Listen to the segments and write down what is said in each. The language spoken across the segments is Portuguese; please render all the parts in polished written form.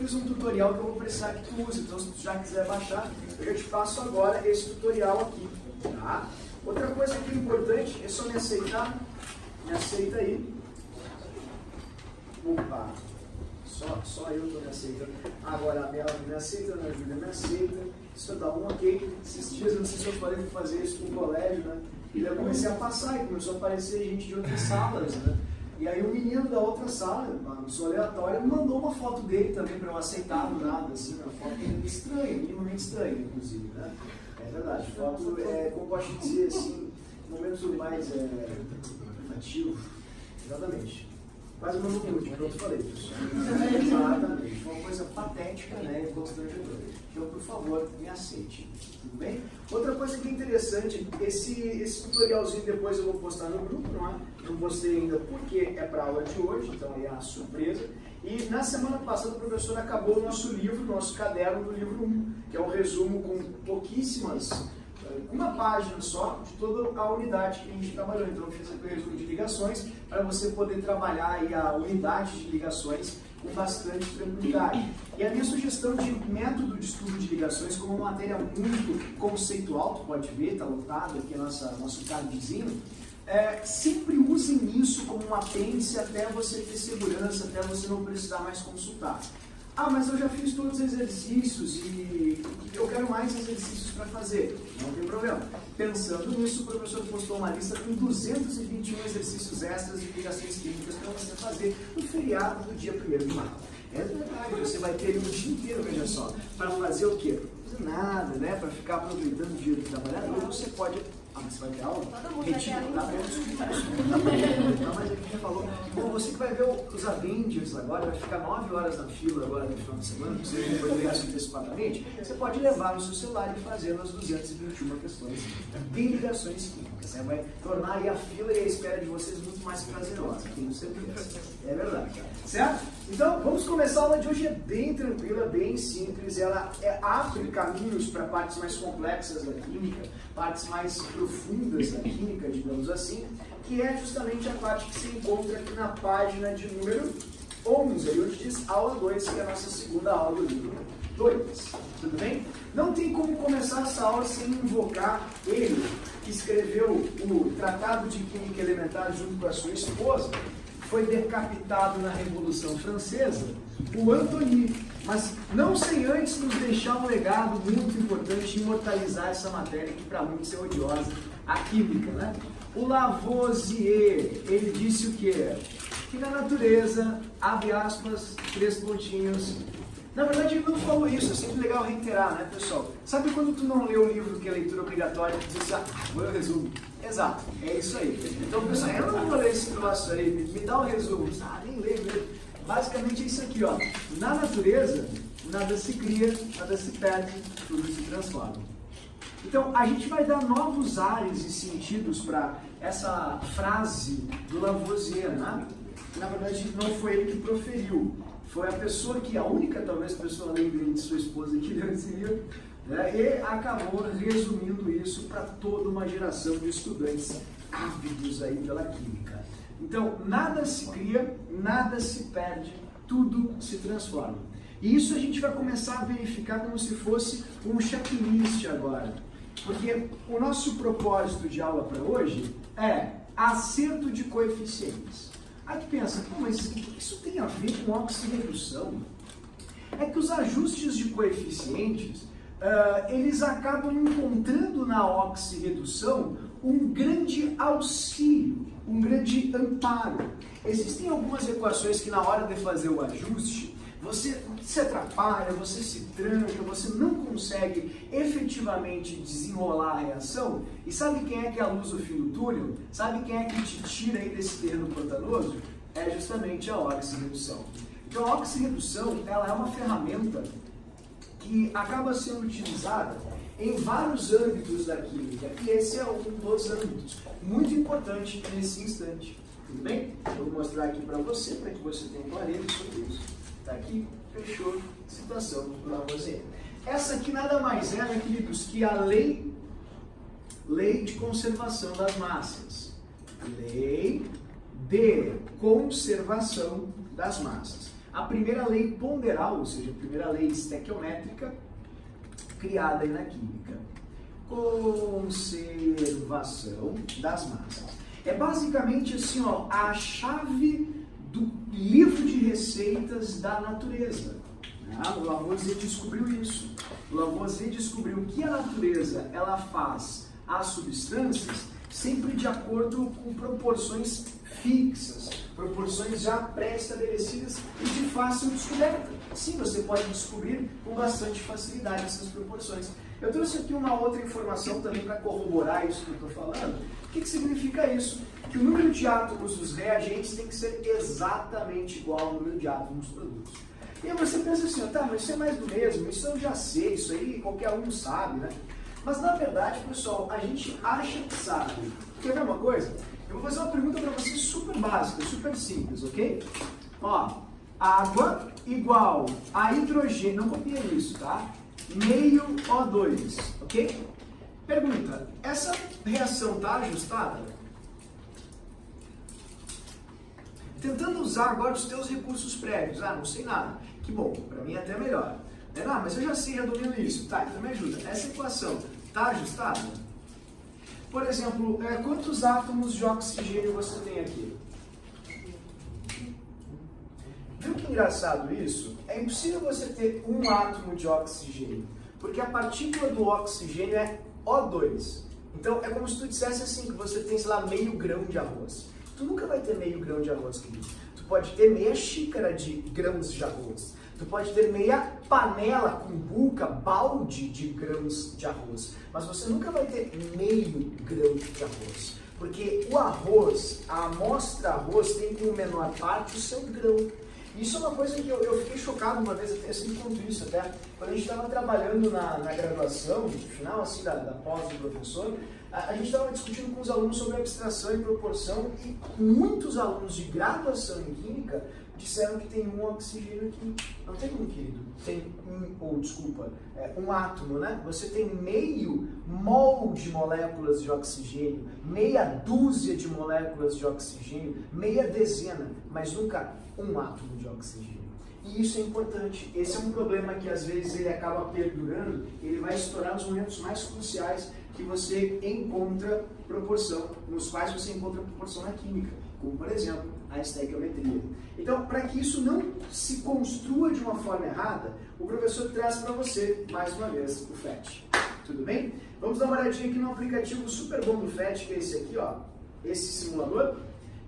fiz um tutorial que eu vou precisar que tu use, então se tu já quiser baixar, eu já te passo agora esse tutorial aqui, tá? Outra coisa que é importante é só me aceitar, me aceita aí. Opa, só eu estou me aceitando. Agora a Bela me aceita, a Júlia me aceita, isso dá um ok. Esses dias, não sei se eu falei que fazer isso com o colégio, né? E daí eu comecei a passar e começou a aparecer gente de outras salas, né? E aí o menino da outra sala, uma pessoa aleatória, me mandou uma foto dele também para eu aceitar do nada, assim, uma foto estranha, minimamente estranha, inclusive, né? É verdade, foto é, como posso dizer assim, momentos mais infantil, exatamente. Quase mandou um nude, pronto, falei isso. Exatamente, uma coisa patética, né, e constrangedora. Então, por favor, me aceite, tudo bem? Outra coisa que é interessante, esse tutorialzinho depois eu vou postar no grupo, não é? Não postei ainda porque é para a aula de hoje, então aí é a surpresa. E na semana passada o professor acabou o nosso livro, nosso caderno do livro 1, que é um resumo com pouquíssimas, uma página só de toda a unidade que a gente trabalhou. Então eu fiz aqui o resumo de ligações para você poder trabalhar aí a unidade de ligações com bastante tranquilidade. E a minha sugestão de método de estudo de ligações como uma matéria muito conceitual, tu pode ver, está lotado aqui nosso cardzinho, sempre usem isso como um apêndice até você ter segurança, até você não precisar mais consultar. Ah, mas eu já fiz todos os exercícios e eu quero mais exercícios para fazer. Não tem problema. Pensando nisso, o professor postou uma lista com 221 exercícios extras de ligações químicas para você fazer no feriado do dia 1º de março. É verdade, você vai ter um dia inteiro, veja só, para fazer o quê? Não nada, né? Para ficar aproveitando o dia do trabalhador, você pode... Ah, mas você vai ter aula? Retiro, tá? Mas a gente falou. Bom, você que vai ver os Avengers agora, vai ficar 9 horas na fila agora no final de semana, você não pode ler isso antecipadamente, você pode levar no seu celular e fazer as 221 questões de ligações químicas. Vai tornar aí a fila e a espera de vocês muito mais prazerosa, tenho certeza. É verdade. Certo? Então, vamos começar a aula de hoje, é bem tranquila, bem simples, ela abre caminhos para partes mais complexas da química, partes mais profundas da química, digamos assim, que é justamente a parte que se encontra aqui na página de número 11, aí onde diz aula 2, que é a nossa segunda aula do livro 2. Tudo bem? Não tem como começar essa aula sem invocar ele, que escreveu o Tratado de Química Elementar junto com a sua esposa, foi decapitado na Revolução Francesa, o Antony, mas não sem antes nos deixar um legado muito importante, imortalizar essa matéria que para muitos é odiosa, a química, né? O Lavoisier, ele disse o quê? Que na natureza, abre aspas, 3 pontinhos. Na verdade, ele não falou isso, é sempre legal reiterar, né, pessoal? Sabe quando tu não lê o livro que é leitura obrigatória, tu diz assim, vou ler o resumo. Exato, é isso aí. Então, pessoal, eu não vou ler esse troço aí, me dá o resumo. Nem lê mesmo. Basicamente é isso aqui, ó. Na natureza, nada se cria, nada se perde, tudo se transforma. Então, a gente vai dar novos ares e sentidos para essa frase do Lavoisier, né? Na verdade, não foi ele que proferiu. Foi a pessoa que, a única, talvez, pessoa além de sua esposa que leu esse livro, né, e acabou resumindo isso para toda uma geração de estudantes ávidos aí pela química. Então, nada se cria, nada se perde, tudo se transforma. E isso a gente vai começar a verificar como se fosse um checklist agora. Porque o nosso propósito de aula para hoje é acerto de coeficientes. Aí tu pensa, mas isso tem a ver com oxirredução? É que os ajustes de coeficientes, eles acabam encontrando na oxirredução um grande auxílio, um grande amparo. Existem algumas equações que na hora de fazer o ajuste, você se atrapalha, você se tranca, você não consegue efetivamente desenrolar a reação. E sabe quem é que é a luz no fim do túnel? Sabe quem é que te tira aí desse terreno pantanoso? É justamente a oxirredução. Então a oxirredução, ela é uma ferramenta que acaba sendo utilizada em vários âmbitos da química. E esse é um dos âmbitos muito importante nesse instante. Tudo bem? Eu vou mostrar aqui para você que você tenha clareza sobre isso. Está aqui, fechou, citação do Lavoisier. Essa aqui nada mais é, né, queridos, que a lei de conservação das massas. Lei de conservação das massas. a primeira lei ponderal, ou seja, a primeira lei estequiométrica criada aí na química. Conservação das massas. É basicamente assim, ó, a chave do livro de receitas da natureza. O Lavoisier descobriu isso. O Lavoisier descobriu que a natureza ela faz as substâncias sempre de acordo com proporções fixas, proporções já pré-estabelecidas e de fácil descoberta. Sim, você pode descobrir com bastante facilidade essas proporções. Eu trouxe aqui uma outra informação também para corroborar isso que eu estou falando. O que significa isso? Que o número de átomos dos reagentes tem que ser exatamente igual ao número de átomos dos produtos. E aí você pensa assim, tá, mas isso é mais do mesmo, isso eu já sei, isso aí qualquer um sabe, né? Mas na verdade, pessoal, a gente acha que sabe. Quer ver uma coisa? Eu vou fazer uma pergunta para vocês super básica, super simples, ok? Ó, água igual a hidrogênio, não copia isso, tá? Meio O2, ok? Pergunta, essa reação está ajustada? Tentando usar agora os teus recursos prévios. Ah, não sei nada. Que bom, para mim é até melhor. Ah, mas eu já sei, já domino isso. Tá, então me ajuda. Essa equação está ajustada? Por exemplo, quantos átomos de oxigênio você tem aqui? Viu que engraçado isso? É impossível você ter um átomo de oxigênio, porque a partícula do oxigênio é O2. Então é como se tu dissesse assim, que você tem, sei lá, meio grão de arroz. Tu nunca vai ter meio grão de arroz, querido. Tu pode ter meia xícara de grãos de arroz. Tu pode ter meia panela com buca, balde de grãos de arroz. Mas você nunca vai ter meio grão de arroz. Porque o arroz, a amostra arroz, tem como menor parte o seu grão. Isso é uma coisa que eu fiquei chocado uma vez, eu sempre conto isso até, quando a gente estava trabalhando na graduação, no final assim, da pós do professor, a gente estava discutindo com os alunos sobre abstração e proporção e muitos alunos de graduação em química disseram que tem um oxigênio aqui. Não tem um, querido. Tem um átomo, né? Você tem meio mol de moléculas de oxigênio, meia dúzia de moléculas de oxigênio, meia dezena, mas nunca um átomo de oxigênio. E isso é importante. Esse é um problema que às vezes ele acaba perdurando, ele vai estourar nos momentos mais cruciais que você encontra proporção, nos quais você encontra proporção na química, como por exemplo a estequiometria. Então, para que isso não se construa de uma forma errada, o professor traz para você, mais uma vez, o FET. Tudo bem? Vamos dar uma olhadinha aqui no aplicativo super bom do FET, que é esse aqui, ó, esse simulador,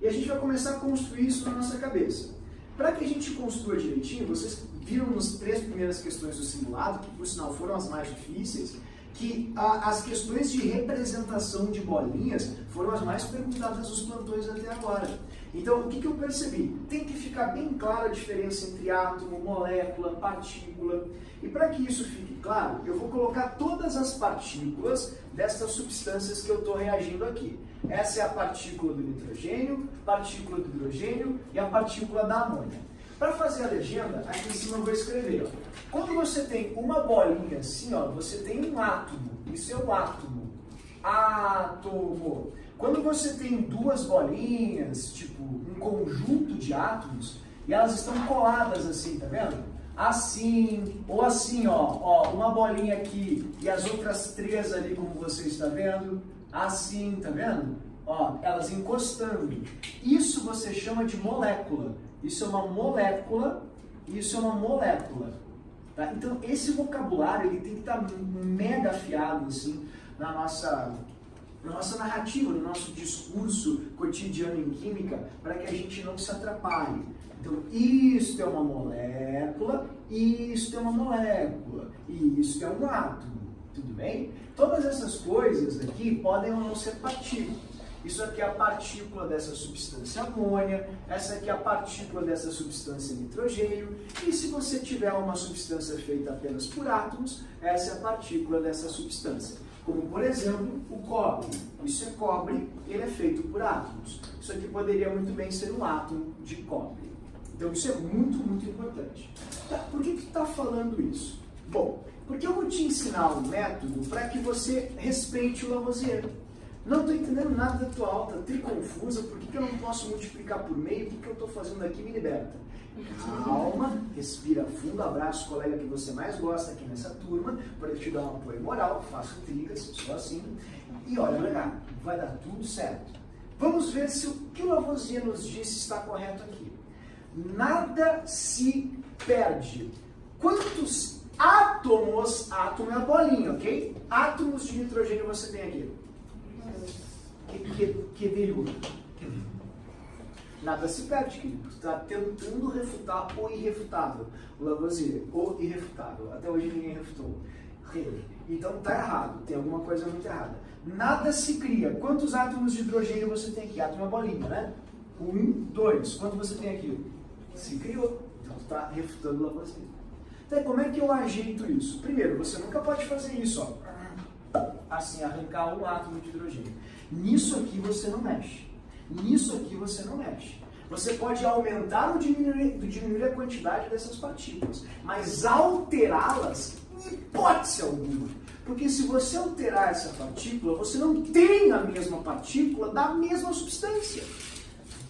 e a gente vai começar a construir isso na nossa cabeça. Para que a gente construa direitinho, vocês viram nas 3 primeiras questões do simulado, que por sinal foram as mais difíceis, que as questões de representação de bolinhas foram as mais perguntadas nos plantões até agora. Então, o que eu percebi? Tem que ficar bem clara a diferença entre átomo, molécula, partícula. E para que isso fique claro, eu vou colocar todas as partículas dessas substâncias que eu estou reagindo aqui. Essa é a partícula do nitrogênio, partícula do hidrogênio e a partícula da amônia. Para fazer a legenda, aqui em cima eu vou escrever. Ó. Quando você tem uma bolinha assim, ó, você tem um átomo. Isso é um átomo. Átomo. Quando você tem 2 bolinhas, tipo um conjunto de átomos, e elas estão coladas assim, tá vendo? Assim, ou assim, ó, uma bolinha aqui e as outras 3 ali, como você está vendo. Assim, tá vendo? Ó, elas encostando. Isso você chama de molécula. Isso é uma molécula, isso é uma molécula. Tá? Então, esse vocabulário ele tem que estar mega afiado assim, na nossa narrativa, no nosso discurso cotidiano em química, para que a gente não se atrapalhe. Então, isto é uma molécula, isto é uma molécula, e isto é um átomo. Tudo bem? Todas essas coisas aqui podem ou não ser partículas. Isso aqui é a partícula dessa substância amônia, essa aqui é a partícula dessa substância nitrogênio, e se você tiver uma substância feita apenas por átomos, essa é a partícula dessa substância. Como, por exemplo, o cobre. Isso é cobre, ele é feito por átomos. Isso aqui poderia muito bem ser um átomo de cobre. Então isso é muito, muito importante. Tá, por que tu está falando isso? Bom, porque eu vou te ensinar um método para que você respeite o Lavoisier. Não estou entendendo nada da tua aula, está confusa, por que eu não posso multiplicar por meio? O que eu estou fazendo aqui? Me liberta. Calma, respira fundo, abraça o colega que você mais gosta aqui nessa turma, para ele te dar um apoio moral, faço trigas, só assim, e olha pra cá, vai dar tudo certo. Vamos ver se o que o Lavoisier nos disse está correto aqui. Nada se perde. Quantos átomos, átomo é a bolinha, ok? Átomos de nitrogênio você tem aqui? Que delírio. Nada se perde, querido. Você está tentando refutar o irrefutável. O Lavoisier, o irrefutável. Até hoje ninguém refutou. Então está errado, tem alguma coisa muito errada. Nada se cria. Quantos átomos de hidrogênio você tem aqui? Átomo é bolinha, né? 1, 2. Quanto você tem aqui? Se criou. Então está refutando o Lavoisier. Então como é que eu ajeito isso? Primeiro, você nunca pode fazer isso, ó. Assim, arrancar um átomo de hidrogênio. Nisso aqui você não mexe. Nisso aqui você não mexe. Você pode aumentar ou diminuir a quantidade dessas partículas, mas alterá-las em hipótese alguma. Porque se você alterar essa partícula, você não tem a mesma partícula da mesma substância.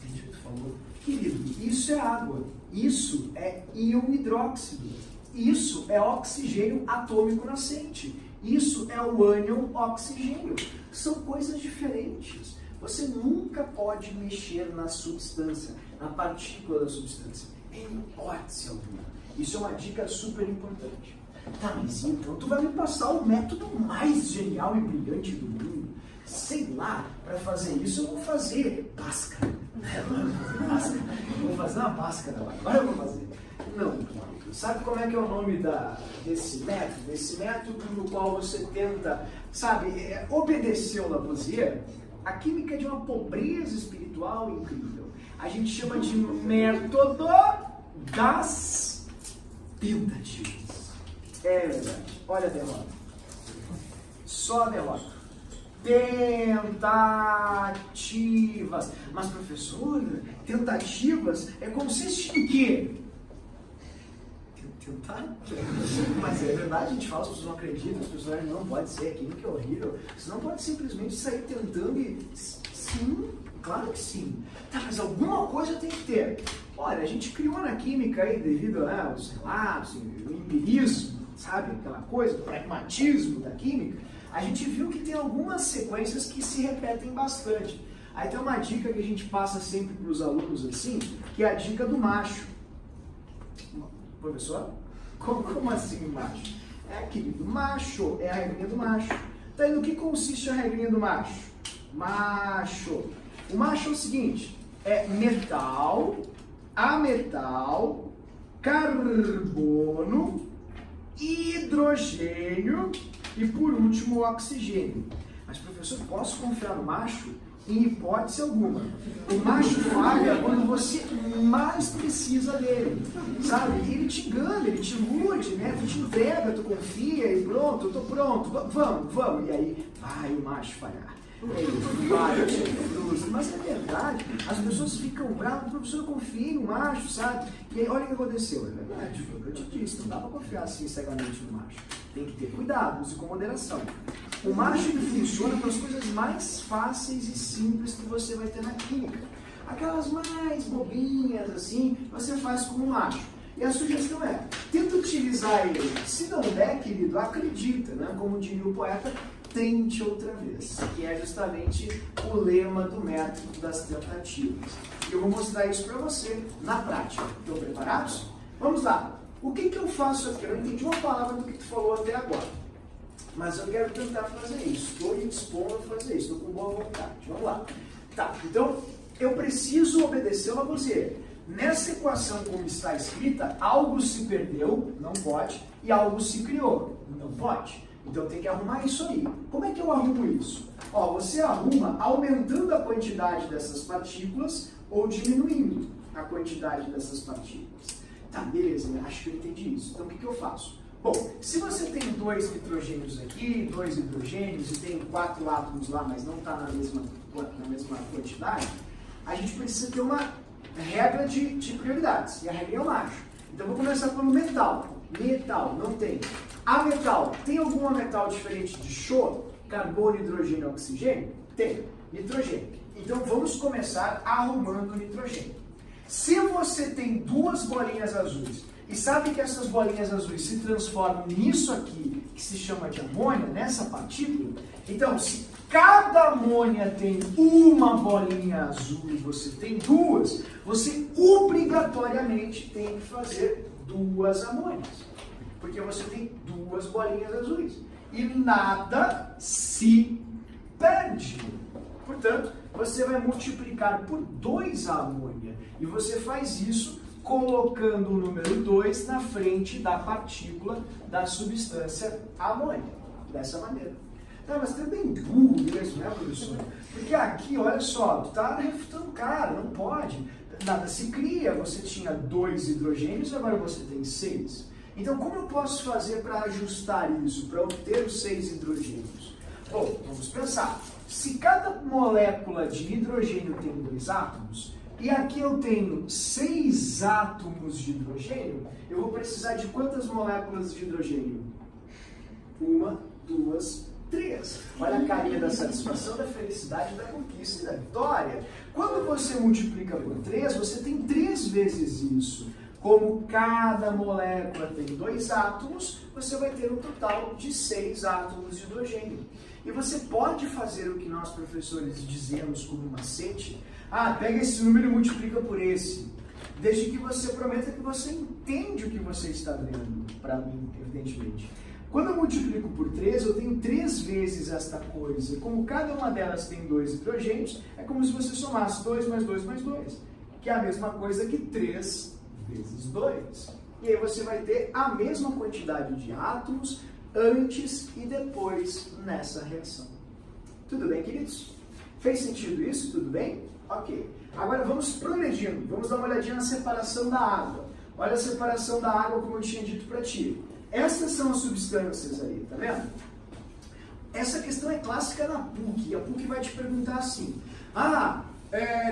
Entende o que tu falou? Querido, isso é água. Isso é íon hidróxido. Isso é oxigênio atômico nascente. Isso é o ânion oxigênio. São coisas diferentes. Você nunca pode mexer na substância, na partícula da substância, em hipótese alguma. Isso é uma dica super importante. Tá, mas então tu vai me passar o método mais genial e brilhante do mundo. Sei lá, para fazer isso eu vou fazer Bhaskara. Vou fazer uma Bhaskara lá, agora eu vou fazer. Não, sabe como é que é o nome desse método? Esse método no qual você tenta, sabe, obedecer o Lavoisier. A química é de uma pobreza espiritual incrível. A gente chama de método das tentativas. É verdade. Olha a derrota. Só a derrota. Tentativas. Mas, professor, tentativas consiste em quê? Tentar? Mas é verdade, a gente fala, as pessoas não acreditam, as pessoas não pode ser, química é horrível. Você não pode simplesmente sair tentando e... Sim, claro que sim. Tá, mas alguma coisa tem que ter. Olha, a gente criou na química aí, devido aos relatos, o empirismo, sabe? Aquela coisa, o pragmatismo da química. A gente viu que tem algumas sequências que se repetem bastante. Aí tem uma dica que a gente passa sempre para os alunos assim, que é a dica do macho. Professor? Como assim macho? Querido, macho é a regrinha do macho. Então, no que consiste a regrinha do macho? Macho. O macho é o seguinte, é metal, ametal, carbono, hidrogênio e, por último, o oxigênio. Mas, professor, posso confiar no macho? Em hipótese alguma. O macho falha quando você mais precisa dele, sabe? Ele te engana, ele te ilude, né? Tu te entrega, tu confia e pronto, eu tô pronto, vamos. E aí vai o macho falhar. Ele vai, te frustra. Mas é verdade, as pessoas ficam bravas, o professor confia no macho, sabe? E aí olha o que aconteceu, é verdade, foi o que eu te disse, não dá pra confiar assim cegamente no macho. Tem que ter cuidado, use com moderação. O macho ele funciona para as coisas mais fáceis e simples que você vai ter na química. Aquelas mais bobinhas, assim, você faz como macho. E a sugestão é, tenta utilizar ele. Se não der, querido, acredita, né? Como diria o poeta, tente outra vez. Que é justamente o lema do método das tentativas. Eu vou mostrar isso para você na prática. Estão preparados? Vamos lá. O que eu faço aqui? Eu não entendi uma palavra do que tu falou até agora. Mas eu quero tentar fazer isso. Estou me dispondo a fazer isso. Estou com boa vontade. Vamos lá. Tá, então eu preciso obedecer o Lavoisier. Nessa equação como está escrita, algo se perdeu, não pode, e algo se criou, não pode. Então tem que arrumar isso aí. Como é que eu arrumo isso? Ó, você arruma aumentando a quantidade dessas partículas ou diminuindo a quantidade dessas partículas. Tá, beleza, né? Acho que eu entendi isso. Então o que eu faço? Bom, se você tem 2 nitrogênios aqui, 2 hidrogênios e tem 4 átomos lá, mas não está na mesma quantidade, a gente precisa ter uma regra de prioridades. E a regra é o macho. Então vou começar pelo metal. Metal, não tem. Ametal, tem algum metal diferente de choro? Carbono, hidrogênio e oxigênio? Tem. Nitrogênio. Então vamos começar arrumando o nitrogênio. Se você tem duas bolinhas azuis e sabe que essas bolinhas azuis se transformam nisso aqui, que se chama de amônia, nessa partícula, então se cada amônia tem uma bolinha azul e você tem duas, você obrigatoriamente tem que fazer duas amônias, porque você tem duas bolinhas azuis e nada se perde. Portanto, você vai multiplicar por 2 a amônia e você faz isso colocando o número 2 na frente da partícula da substância amônia, dessa maneira. Não, mas tu é bem burro mesmo, né, professor? Porque aqui, olha só, tu tá refutando o cara, não pode. Nada se cria, você tinha 2 hidrogênios, agora você tem 6. Então, como eu posso fazer para ajustar isso, para obter os 6 hidrogênios? Bom, vamos pensar. Se cada molécula de hidrogênio tem 2 átomos, e aqui eu tenho 6 átomos de hidrogênio, eu vou precisar de quantas moléculas de hidrogênio? 1, 2, 3. Olha a carinha da satisfação, da felicidade, da conquista e da vitória. Quando você multiplica por 3, você tem 3 vezes isso. Como cada molécula tem 2 átomos, você vai ter um total de 6 átomos de hidrogênio. E você pode fazer o que nós professores dizemos como macete. Pega esse número e multiplica por esse. Desde que você prometa que você entende o que você está vendo, para mim, evidentemente. Quando eu multiplico por 3, eu tenho 3 vezes esta coisa. Como cada uma delas tem 2 hidrogênios, é como se você somasse 2 mais 2 mais 2, que é a mesma coisa que 3 vezes 2. E aí você vai ter a mesma quantidade de átomos antes e depois nessa reação. Tudo bem, queridos? Fez sentido isso? Tudo bem? Ok. Agora vamos progredindo. Vamos dar uma olhadinha na separação da água. Olha a separação da água como eu tinha dito para ti. Essas são as substâncias aí, tá vendo? Essa questão é clássica na PUC. A PUC vai te perguntar assim: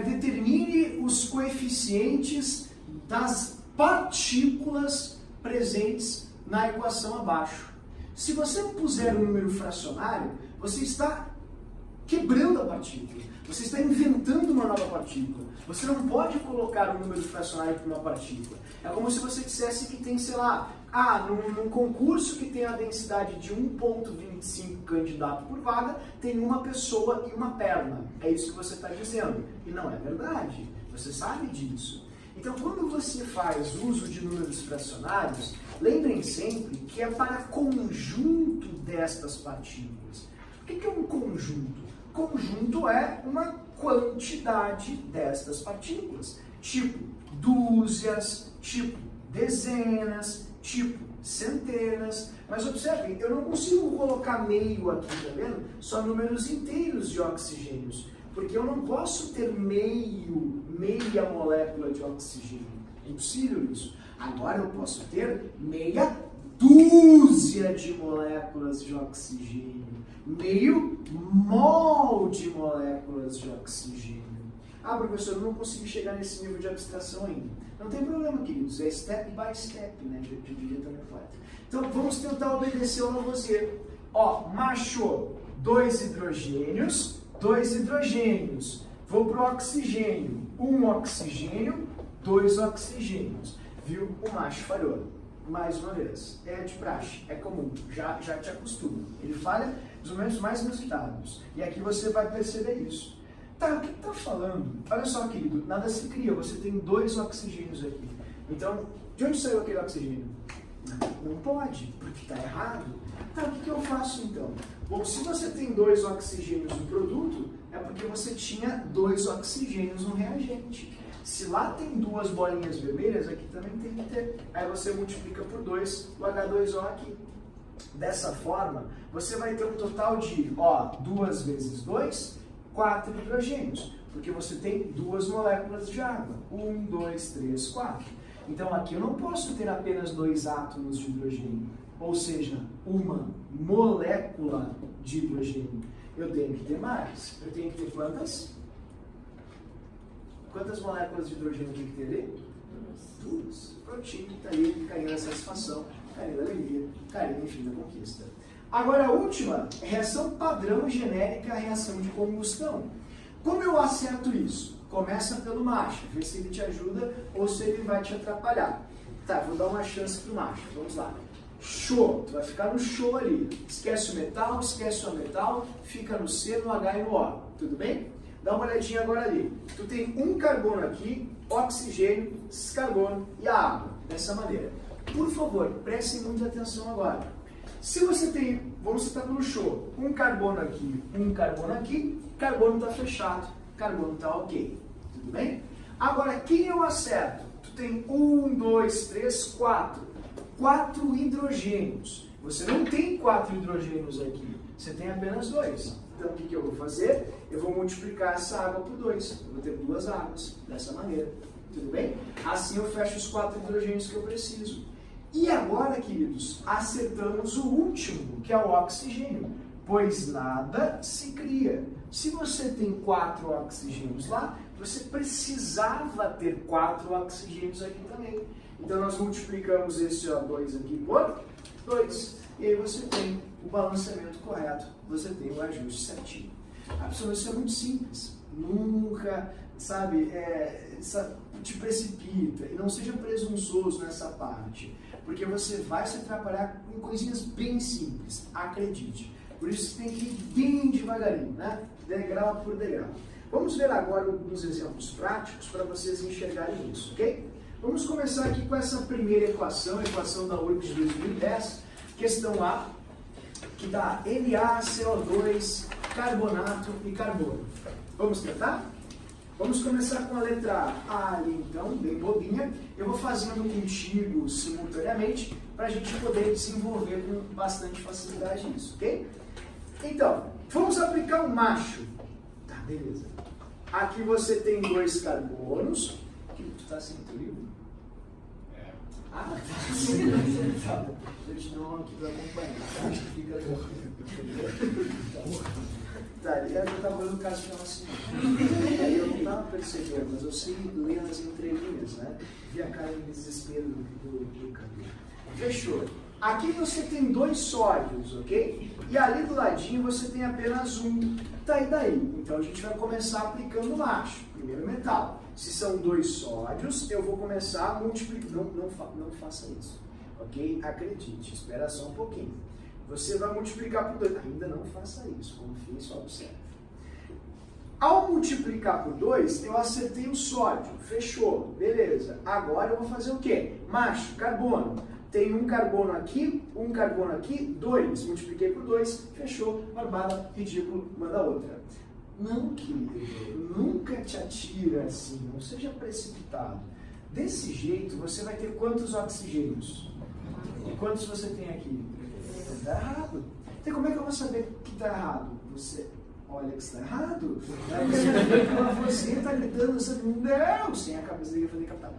determine os coeficientes das partículas presentes na equação abaixo. Se você puser um número fracionário, você está quebrando a partícula. Você está inventando uma nova partícula. Você não pode colocar um número fracionário para uma partícula. É como se você dissesse que tem, sei lá, num concurso que tem a densidade de 1,25 candidato por vaga, tem uma pessoa e uma perna. É isso que você está dizendo. E não é verdade. Você sabe disso. Então, quando você faz uso de números fracionários, lembrem sempre que é para conjunto destas partículas. O que é um conjunto? Conjunto é uma quantidade destas partículas, tipo dúzias, tipo dezenas, tipo centenas. Mas observem, eu não consigo colocar meio aqui, tá vendo? Só números inteiros de oxigênios, porque eu não posso ter meia molécula de oxigênio. É impossível isso. Agora eu posso ter meia dúzia de moléculas de oxigênio. Meio mol de moléculas de oxigênio. Professor, eu não consegui chegar nesse nível de abstração ainda. Não tem problema, queridos. É step by step, né? De diria também flat. Então, vamos tentar obedecer o Lavoisier. Macho, 2 hidrogênios, 2 hidrogênios. Vou para o oxigênio. 1 oxigênio, 2 oxigênios. Viu? O macho falhou. Mais uma vez. É de praxe. É comum. Já te acostuma. Ele falha nos momentos mais inusitados. E aqui você vai perceber isso. O que está falando? Olha só, querido. Nada se cria. Você tem 2 oxigênios aqui. Então, de onde saiu aquele oxigênio? Não pode, porque está errado. O que eu faço então? Bom, se você tem 2 oxigênios no produto, é porque você tinha 2 oxigênios no reagente. Se lá tem 2 bolinhas vermelhas, aqui também tem que ter. Aí você multiplica por 2 o H2O aqui. Dessa forma, você vai ter um total de 2 vezes 2, 4 hidrogênios. Porque você tem 2 moléculas de água. 1, 2, 3, 4. Então aqui eu não posso ter apenas 2 átomos de hidrogênio. Ou seja, uma molécula de hidrogênio. Eu tenho que ter mais. Eu tenho que ter quantas? Quantas moléculas de hidrogênio tem que ter ali? 2. Prontinho, está aí, carinho da satisfação, carinho da alegria, carinho, enfim, da conquista. Agora a última, reação padrão genérica, reação de combustão. Como eu acerto isso? Começa pelo macho, vê se ele te ajuda ou se ele vai te atrapalhar. Tá, vou dar uma chance pro macho, vamos lá. Show, tu vai ficar no show ali. Esquece o metal, esquece o metal, fica no C, no H e no O, tudo bem? Dá uma olhadinha agora ali. Tu tem um carbono aqui, oxigênio, carbono e a água, dessa maneira. Por favor, prestem muita atenção agora. Se você tem, vamos citar pelo show, um carbono aqui, carbono está fechado, carbono está ok. Tudo bem? Agora, quem eu acerto? Tu tem 1, 2, 3, 4. 4 hidrogênios. Você não tem 4 hidrogênios aqui, você tem apenas 2. Então, o que eu vou fazer? Eu vou multiplicar essa água por 2. Eu vou ter 2 águas, dessa maneira. Tudo bem? Assim eu fecho os 4 hidrogênios que eu preciso. E agora, queridos, acertamos o último, que é o oxigênio, pois nada se cria. Se você tem 4 oxigênios lá, você precisava ter 4 oxigênios aqui também. Então nós multiplicamos esse O2 aqui por 2. E aí você tem o balanceamento correto, você tem o ajuste certinho. Isso é muito simples. Nunca, te precipita e não seja presunçoso nessa parte, porque você vai se atrapalhar com coisinhas bem simples, acredite. Por isso você tem que ir bem devagarinho, né? Degrau por degrau. Vamos ver agora alguns exemplos práticos para vocês enxergarem isso, ok? Vamos começar aqui com essa primeira equação, a equação da URGS de 2010, questão A, que dá NaCO2, carbonato e carbono. Vamos tentar? Vamos começar com a letra A ali, então, bem bobinha. Eu vou fazendo contigo simultaneamente para a gente poder desenvolver com bastante facilidade isso, ok? Então, vamos aplicar o macho. Tá, beleza. Aqui você tem 2 carbonos. Tu tá sem teu livro? É. Ah, tá. Tá bom. Eu te dou um aqui para acompanhar. Acho que fica tá, eu já estava olhando o caso para ela assim. Aí eu não estava percebendo, mas eu sei ler nas entrelinhas, né? Vi a cara de desespero do cabelo. Fechou. Aqui você tem 2 sódios, ok? E ali do ladinho você tem apenas um. Tá, e daí? Então a gente vai começar aplicando o macho, primeiro metal. Se são 2 sódios, eu vou começar multiplicando. Não faça isso, ok? Acredite, espera só um pouquinho. Você vai multiplicar por 2. Ainda não faça isso, confie e só observe. Ao multiplicar por 2, eu acertei o sódio. Fechou, beleza. Agora eu vou fazer o quê? Macho, carbono. Tem um carbono aqui, 2. Multipliquei por 2, fechou, barbada, ridículo, manda outra. Não, querido, nunca te atira assim, não seja precipitado. Desse jeito, você vai ter quantos oxigênios? E quantos você tem aqui? Está errado. Então, como é que eu vou saber que está errado? Você olha que está errado. Você vê que você está gritando, você não, sem a cabeça dele fazer capital.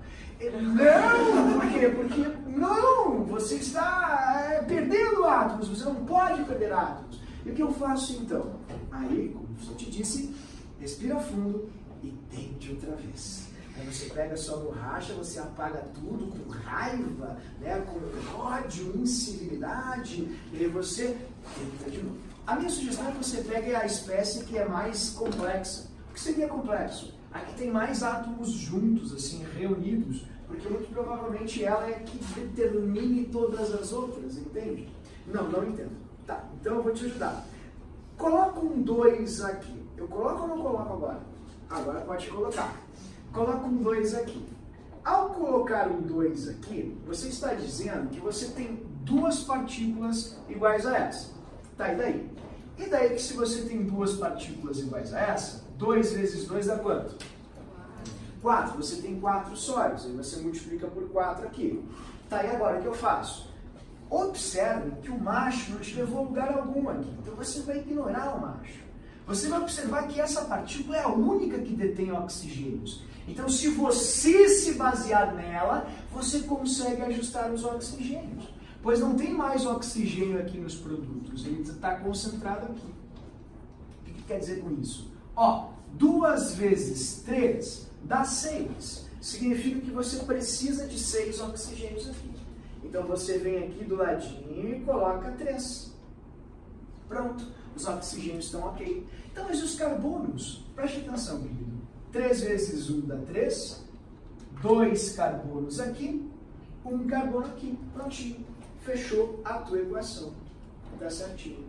Não, por quê? Porque não, você está perdendo átomos, você não pode perder átomos. E o que eu faço então? Aí, como eu te disse, respira fundo e tente outra vez. Aí você pega sua borracha, você apaga tudo com raiva, né, com ódio, incivilidade, e aí você tenta de novo. A minha sugestão é que você pegue a espécie que é mais complexa. O que seria complexo? A que tem mais átomos juntos, assim, reunidos, porque muito provavelmente ela é que determine todas as outras, entende? Não entendo. Tá, então eu vou te ajudar. Coloca um 2 aqui. Eu coloco ou não coloco agora? Agora pode colocar. Coloca um 2 aqui. Ao colocar um 2 aqui, você está dizendo que você tem 2 partículas iguais a essa. Tá, e daí? E daí que se você tem 2 partículas iguais a essa, 2 vezes 2 dá quanto? 4. Você tem 4 sólidos, aí você multiplica por 4 aqui. Tá, e agora o que eu faço? Observe que o macho não te levou a lugar algum aqui. Então você vai ignorar o macho. Você vai observar que essa partícula é a única que detém oxigênios. Então, se você se basear nela, você consegue ajustar os oxigênios. Pois não tem mais oxigênio aqui nos produtos, ele está concentrado aqui. O que quer dizer com isso? 2 vezes 3 dá 6. Significa que você precisa de 6 oxigênios aqui. Então, você vem aqui do ladinho e coloca 3. Pronto, os oxigênios estão ok. Então, mas os carbonos? Preste atenção, querido. 3 vezes 1 dá 3, 2 carbonos aqui, 1 carbono aqui. Prontinho. Fechou a tua equação. Tá certinho.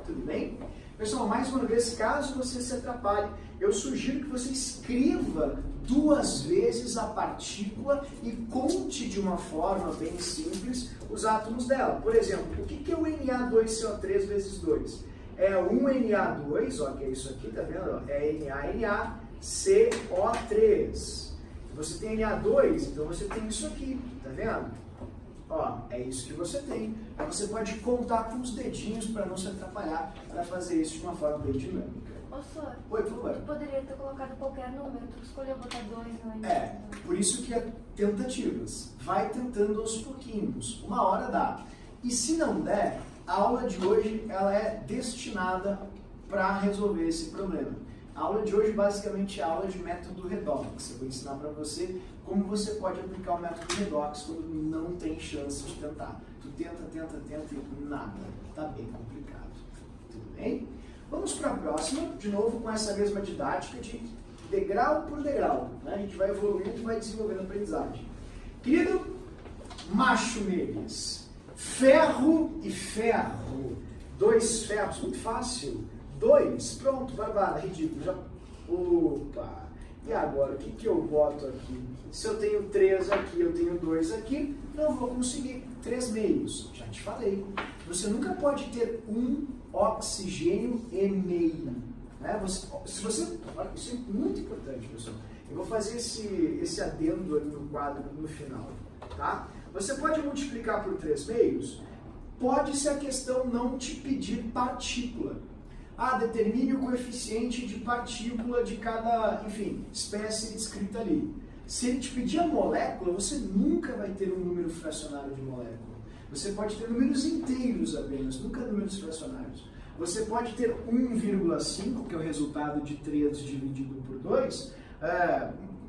Tudo bem? Pessoal, mais uma vez, caso você se atrapalhe, eu sugiro que você escreva 2 vezes a partícula e conte de uma forma bem simples os átomos dela. Por exemplo, o que é o Na2CO3 vezes 2? É 1Na2, ó, que é isso aqui, tá vendo? É NaNaCO3. Você tem Na2, então você tem isso aqui, tá vendo? Ó, é isso que você tem. Aí você pode contar com os dedinhos para não se atrapalhar, para fazer isso de uma forma bem dinâmica. Ô, senhor, Oi, por favor. tu poderia ter colocado qualquer número, tu escolheu botar 2 no Por isso que é tentativas. Vai tentando aos pouquinhos. Uma hora dá. E se não der, a aula de hoje ela é destinada para resolver esse problema. A aula de hoje basicamente é a aula de método redox. Eu vou ensinar para você como você pode aplicar o método redox quando não tem chance de tentar. Tu tenta e nada. Tá bem complicado. Tudo bem? Vamos para a próxima, de novo com essa mesma didática de degrau por degrau. Né? A gente vai evoluindo e vai desenvolvendo a aprendizagem. Querido, macho neles. Ferro e ferro. 2 ferros, muito fácil. 2, pronto, barbada, ridículo. Já... Opa! E agora, o que eu boto aqui? Se eu tenho 3 aqui, eu tenho 2 aqui, não vou conseguir 3 meios. Já te falei. Você nunca pode ter um oxigênio e meio. Né? Isso é muito importante, pessoal. Eu vou fazer esse adendo ali no quadro no final. Tá? Você pode multiplicar por 3 meios? Pode se a questão não te pedir partícula. Determine o coeficiente de partícula de cada, enfim, espécie descrita ali. Se ele te pedir a molécula, você nunca vai ter um número fracionário de molécula. Você pode ter números inteiros apenas, nunca números fracionários. Você pode ter 1,5, que é o resultado de 3 dividido por 2,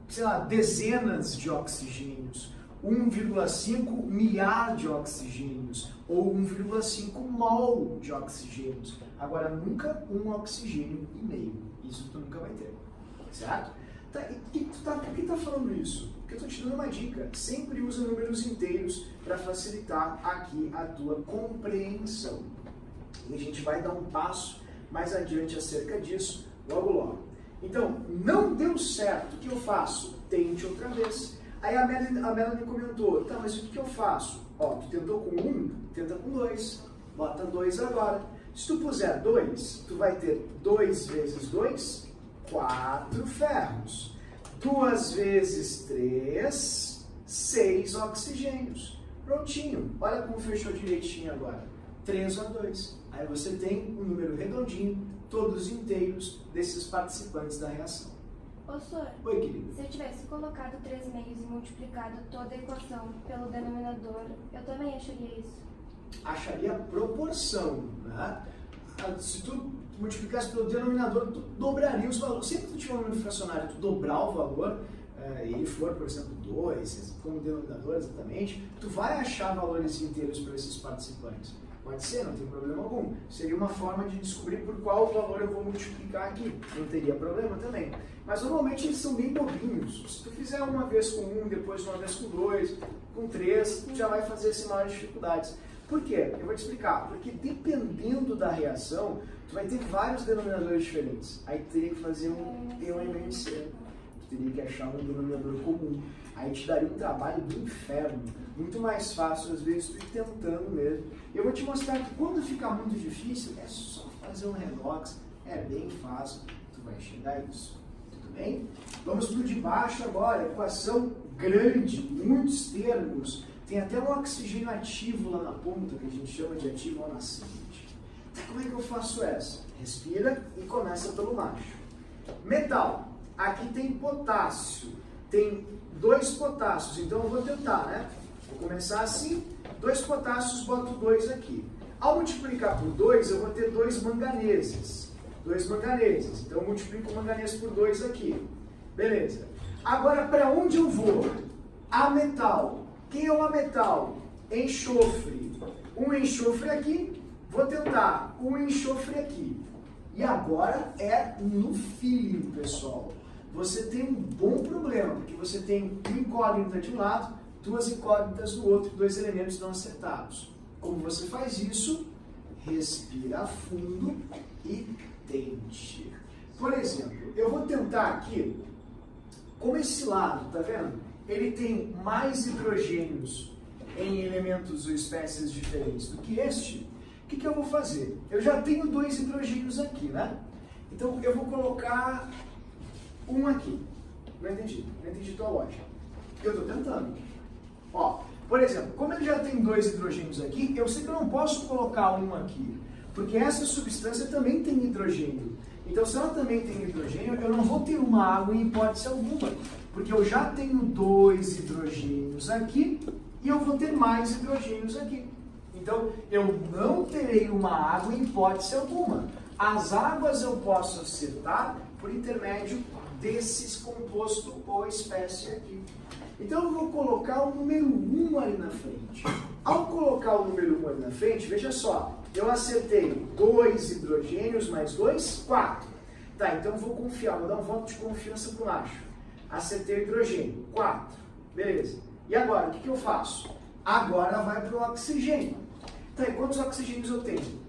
sei lá, dezenas de oxigênios. 1,5 milhar de oxigênios ou 1,5 mol de oxigênios. Agora, nunca um oxigênio e meio. Isso tu nunca vai ter. Certo? Tá, e por que tá falando isso? Porque eu estou te dando uma dica. Sempre usa números inteiros para facilitar aqui a tua compreensão. E a gente vai dar um passo mais adiante acerca disso logo logo. Então, não deu certo. O que eu faço? Tente outra vez. Aí a Melanie comentou, tá, mas o que eu faço? Ó, tu tentou com 1, tenta com 2. Bota 2 agora. Se tu puser 2, tu vai ter 2 vezes 2, 4 ferros. 2 vezes 3, 6 oxigênios. Prontinho. Olha como fechou direitinho agora. 3A2. Aí você tem um número redondinho, todos inteiros desses participantes da reação. Ô, senhor, oi, querido. Se eu tivesse colocado 3 meios e multiplicado toda a equação pelo denominador, eu também acharia isso. Acharia proporção, né? Se tu multiplicasse pelo denominador, tu dobraria os valores. Sempre que tu tiver um número fracionário, tu dobrar o valor, e ele for, por exemplo, 2, como denominador exatamente, tu vai achar valores inteiros para esses participantes. Pode ser, não tem problema algum. Seria uma forma de descobrir por qual valor eu vou multiplicar aqui. Não teria problema também. Mas normalmente eles são bem bobinhos. Se tu fizer uma vez com 1, depois uma vez com 2, com 3, tu já vai fazer sem maiores dificuldades. Por quê? Eu vou te explicar. Porque dependendo da reação, tu vai ter vários denominadores diferentes. Aí tu teria que fazer um PMMC. Tu teria que achar um denominador comum. Aí te daria um trabalho do inferno. Muito mais fácil, às vezes, tu ir tentando mesmo. Eu vou te mostrar que quando ficar muito difícil, é só fazer um redox. É bem fácil, tu vai chegar a isso. Tudo bem? Vamos para o de baixo agora. Equação grande, muitos termos. Tem até um oxigênio ativo lá na ponta, que a gente chama de ativo ao nascente. Como é que eu faço essa? Respira e começa pelo macho. Metal. Aqui tem potássio. Tem 2 potássios, então eu vou tentar, né? Vou começar assim, 2 potássios, boto 2 aqui. Ao multiplicar por 2, eu vou ter 2 manganeses. 2 manganeses, então eu multiplico o manganês por 2 aqui. Beleza. Agora, para onde eu vou? Ametal. Quem é o ametal? Enxofre. Um enxofre aqui, Vou tentar o enxofre aqui. E agora é no feeling, pessoal. Você tem um bom problema, porque você tem uma incógnita de um lado, duas incógnitas do outro, dois elementos não acertados. Como você faz isso? Respira fundo e tente. Por exemplo, eu vou tentar aqui, como esse lado, tá vendo? Ele tem mais hidrogênios em elementos ou espécies diferentes do que este. O que eu vou fazer? Eu já tenho 2 hidrogênios aqui, né? Então eu vou colocar um aqui. Não entendi tua lógica. Eu estou tentando. Ó, por exemplo, como ele já tem 2 hidrogênios aqui, eu sei que eu não posso colocar um aqui, porque essa substância também tem hidrogênio. Então, se ela também tem hidrogênio, eu não vou ter uma água em hipótese alguma, porque eu já tenho 2 hidrogênios aqui e eu vou ter mais hidrogênios aqui. Então, eu não terei uma água em hipótese alguma. As águas eu posso acertar por intermédio desses composto ou espécie aqui. Então, eu vou colocar o número 1 ali na frente. Ao colocar o número 1 ali na frente, veja só, eu acertei 2 hidrogênios mais 2, 4. Tá, então eu vou confiar, vou dar um voto de confiança para o macho. Acertei o hidrogênio, 4. Beleza. E agora, o que eu faço? Agora vai para o oxigênio. Tá, e quantos oxigênios eu tenho?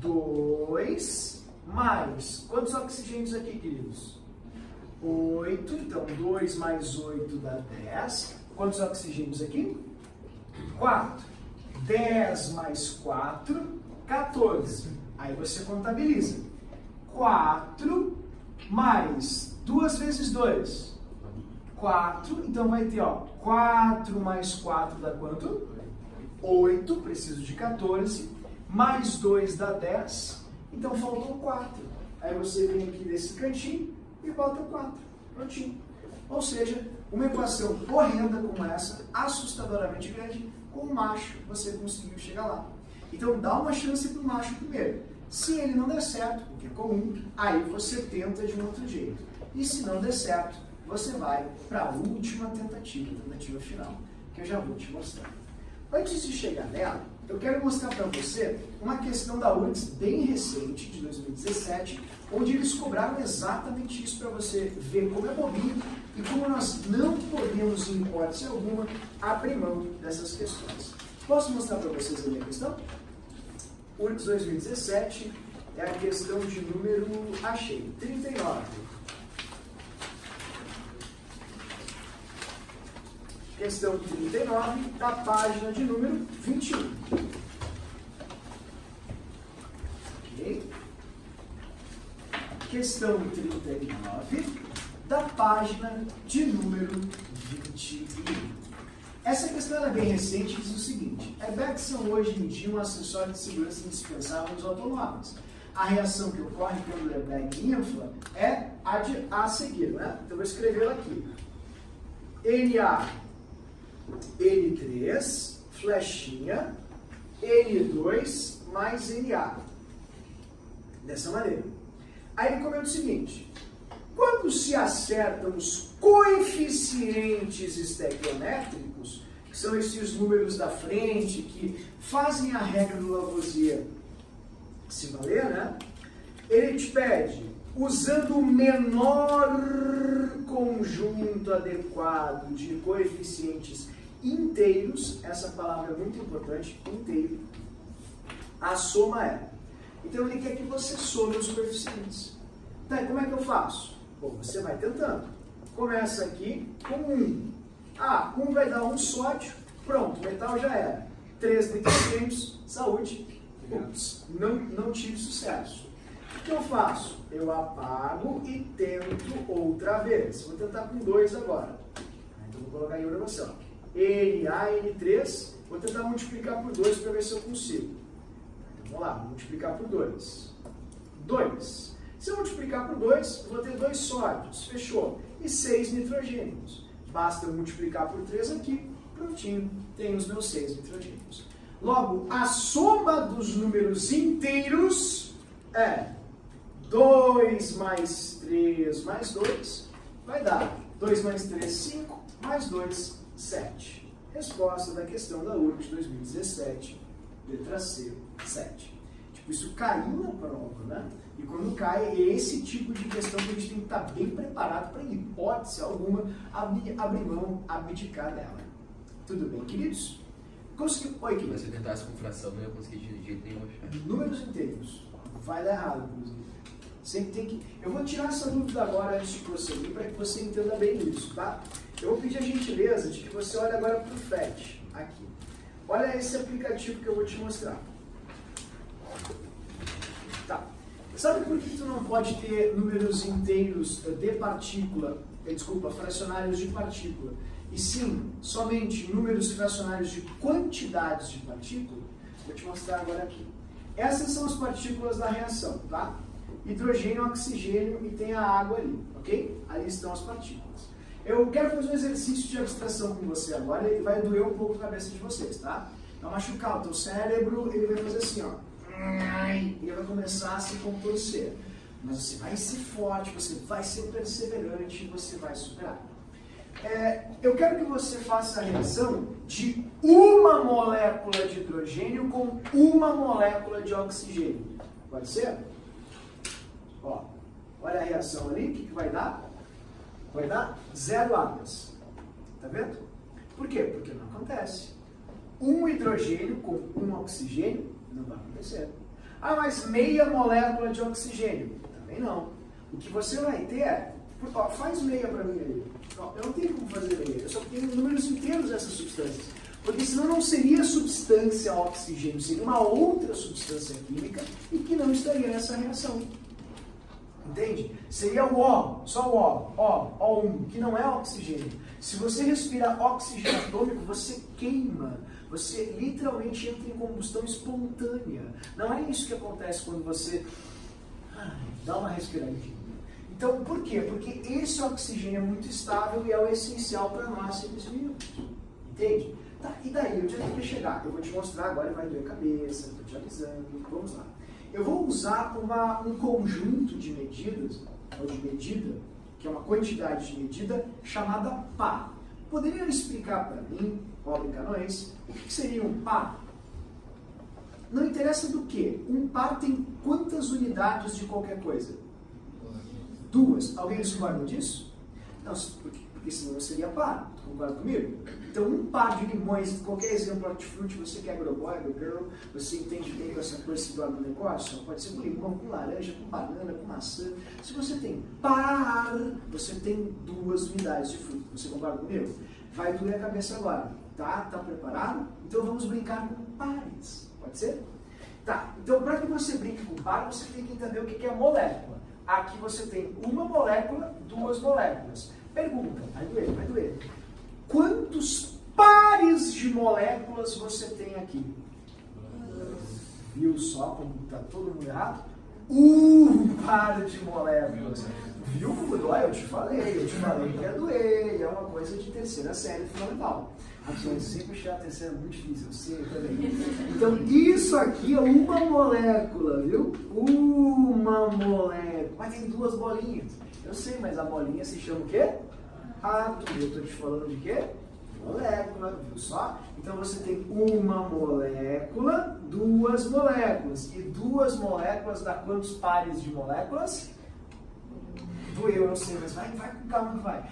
2 mais... Quantos oxigênios aqui, queridos? 8. Então, 2 mais 8 dá 10. Quantos oxigênios aqui? 4. 10 mais 4, 14. Aí você contabiliza. 4 mais 2 vezes 2. 4. Então vai ter, ó, 4 mais 4 dá quanto? 8, preciso de 14, mais 2 dá 10, então faltam 4. Aí você vem aqui nesse cantinho e bota 4, prontinho. Ou seja, uma equação horrenda como essa, assustadoramente grande, com o macho você conseguiu chegar lá. Então dá uma chance para o macho primeiro. Se ele não der certo, o que é comum, aí você tenta de um outro jeito. E se não der certo, você vai para a última tentativa final, que eu já vou te mostrar. Antes de chegar nela, eu quero mostrar para você uma questão da URGS bem recente, de 2017, onde eles cobraram exatamente isso para você ver como é bobinho e como nós não podemos, em hipótese alguma, abrir mão dessas questões. Posso mostrar para vocês a minha questão? URGS 2017 é a questão de número, achei, 39. Questão 39, da página de número 21. Ok? Questão 39, da página de número 21. Essa questão é bem recente e diz o seguinte: airbags são hoje em dia um acessório de segurança indispensável nos automóveis. A reação que ocorre quando o airbag infla é a seguir, né? Então, eu vou escrevê-la aqui. N3, flechinha, N2 mais NA. Dessa maneira. Aí ele comenta o seguinte: quando se acertam os coeficientes estequiométricos, que são esses números da frente que fazem a regra do Lavoisier se valer, né? Ele te pede, usando o menor conjunto adequado de coeficientes inteiros, essa palavra é muito importante, inteiro, a soma é. Então ele quer que você some os coeficientes. Tá, e como é que eu faço? Bom, você vai tentando. Começa aqui com 1. Ah, 1 vai dar 1 sódio, pronto, metal já era. 3 nitrogênios, saúde. Ups, não tive sucesso. O que eu faço? Eu apago e tento outra vez. Vou tentar com 2 agora. Então vou colocar aí para você, ó. NaN3, vou tentar multiplicar por 2 para ver se eu consigo. Então, vamos lá, vou multiplicar por 2. 2. Se eu multiplicar por 2, eu vou ter 2 sódios, fechou. E 6 nitrogênios. Basta eu multiplicar por 3 aqui, prontinho, tenho os meus 6 nitrogênios. Logo, a soma dos números inteiros é 2 mais 3 mais 2, vai dar 2 mais 3, 5, mais 2, 7. Resposta da questão da URGS 2017, letra C, 7. Isso caiu na prova, né? E quando cai, é esse tipo de questão que a gente tem que estar bem preparado para, em hipótese alguma, abrir mão, abdicar dela. Tudo bem, queridos? Conseguiu? Oi, querido. Se eu tentasse com fração, não ia conseguir de jeito nenhum. Números inteiros. Vai dar errado, inclusive. Sempre tem que... Eu vou tirar essa dúvida agora antes de prosseguir para que você entenda bem isso, tá? Eu vou pedir a gentileza de que você olhe agora para o FET, aqui. Olha esse aplicativo que eu vou te mostrar. Tá. Sabe por que tu não pode ter números inteiros de partícula, fracionários de partícula, e sim, somente números fracionários de quantidades de partícula? Vou te mostrar agora aqui. Essas são as partículas da reação, tá? Hidrogênio, oxigênio e tem a água ali, ok? Ali estão as partículas. Eu quero fazer um exercício de abstração com você agora, ele vai doer um pouco a cabeça de vocês, tá? Vai machucar o teu cérebro, ele vai fazer assim, ó. Ele vai começar a se contorcer. Mas você vai ser forte, você vai ser perseverante e você vai superar. Eu quero que você faça a reação de uma molécula de hidrogênio com uma molécula de oxigênio. Pode ser? Ó, olha a reação ali, o que vai dar? Vai dar 0 águas. Tá vendo? Por quê? Porque não acontece. Um hidrogênio com um oxigênio não vai acontecer. Ah, mas meia molécula de oxigênio? Também não. O que você vai ter é... Ó, faz meia para mim aí. Ó, eu não tenho como fazer meia. Eu só tenho números inteiros dessas substâncias. Porque senão não seria substância oxigênio, seria uma outra substância química e que não estaria nessa reação. Entende? Seria o O, só o O, O1, que não é oxigênio. Se você respirar oxigênio atômico, você queima. Você literalmente entra em combustão espontânea. Não é isso que acontece quando você dá uma respiradinha. Então, por quê? Porque esse oxigênio é muito estável e é o essencial para nós seres vivos. Entende? Tá, e daí, onde é que eu vou chegar? Eu vou te mostrar agora, vai doer a cabeça, estou te avisando, vamos lá. Eu vou usar um conjunto de medidas, ou de medida, que é uma quantidade de medida, chamada par. Poderiam explicar para mim, pobre Canões, o que seria um par? Não interessa do que. Um par tem quantas unidades de qualquer coisa? 2. Alguém discorda disso? Não, porque senão seria par. Concorda comigo? Então, um par de limões, qualquer exemplo hortifruti, você que é agroboy, agrogirl, você entende bem com essa coisa do negócio? Pode ser com limão, com laranja, com banana, com maçã. Se você tem par, você tem 2 unidades de fruto. Você concorda comigo? Vai doer a cabeça agora. Tá? Tá preparado? Então vamos brincar com pares. Pode ser? Tá. Então, para que você brinque com par, você tem que entender o que é molécula. Aqui você tem uma molécula, 2 moléculas. Pergunta, vai doer. Quantos pares de moléculas você tem aqui? Viu só como está todo mundo errado? Um par de moléculas. Viu como dói? Eu te falei que ia doer. É uma coisa de terceira série fundamental. A pessoa sempre achar a terceira muito difícil, eu sei também. Então, isso aqui é uma molécula, viu? Uma molécula. Mas tem 2 bolinhas. Eu sei, mas a bolinha se chama o quê? Átomo. Eu estou te falando de quê? Molécula, viu só? Então você tem uma molécula, 2 moléculas. E 2 moléculas dá quantos pares de moléculas? Doeu, eu sei, mas vai com calma que vai.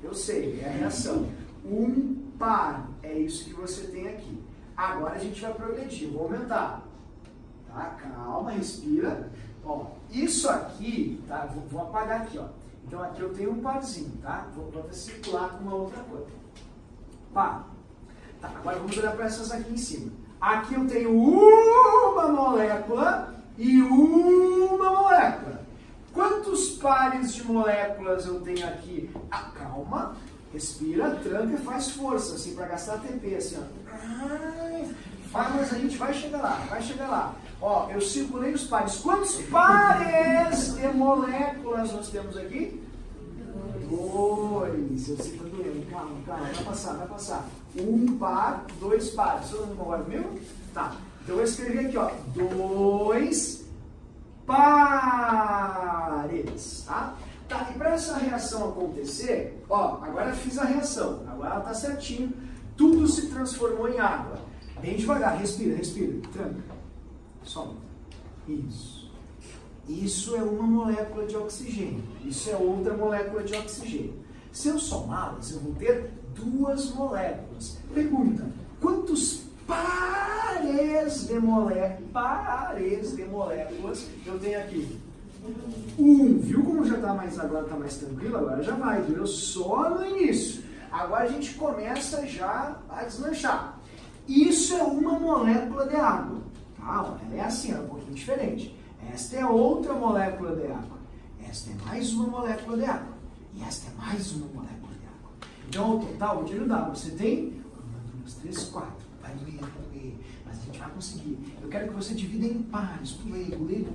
Eu sei, é a reação. Um par, é isso que você tem aqui. Agora a gente vai progredir, vou aumentar. Tá? Calma, respira. Ó, isso aqui, tá? Vou apagar aqui, ó. Então aqui eu tenho um parzinho, tá? Vou circular com uma outra cor. Par. Tá, agora vamos olhar para essas aqui em cima. Aqui eu tenho uma molécula e uma molécula. Quantos pares de moléculas eu tenho aqui? Calma, respira, tranca e faz força, assim, para gastar ATP, assim, ó. Mas a gente vai chegar lá. Ó, eu circulei os pares. Quantos pares de moléculas nós temos aqui? 2. Eu sei que tá doendo. Calma, vai passar. Um par, 2 pares. Todo mundo concorda comigo? Tá. Então eu vou escrever aqui, ó. 2 pares. Tá? Tá, e para essa reação acontecer, ó, agora eu fiz a reação. Agora ela tá certinho. Tudo se transformou em água. Bem devagar, respira, tranca. Solta. Isso. Isso é uma molécula de oxigênio. Isso é outra molécula de oxigênio. Se eu somá-las, eu vou ter 2 moléculas. Pergunta, quantos pares de moléculas eu tenho aqui? 1. Viu como já está mais, agora está mais tranquilo? Agora já vai, viu? Só no início. Agora a gente começa já a deslanchar. Isso é uma molécula de água. Tá? Ela é assim, ela é um pouquinho diferente. Esta é outra molécula de água. Esta é mais uma molécula de água. E esta é mais uma molécula de água. Então, ao total, vou te ajudar. Você tem 1, 2, 3, 4. Vai doer. Mas a gente vai conseguir. Eu quero que você divida em pares. O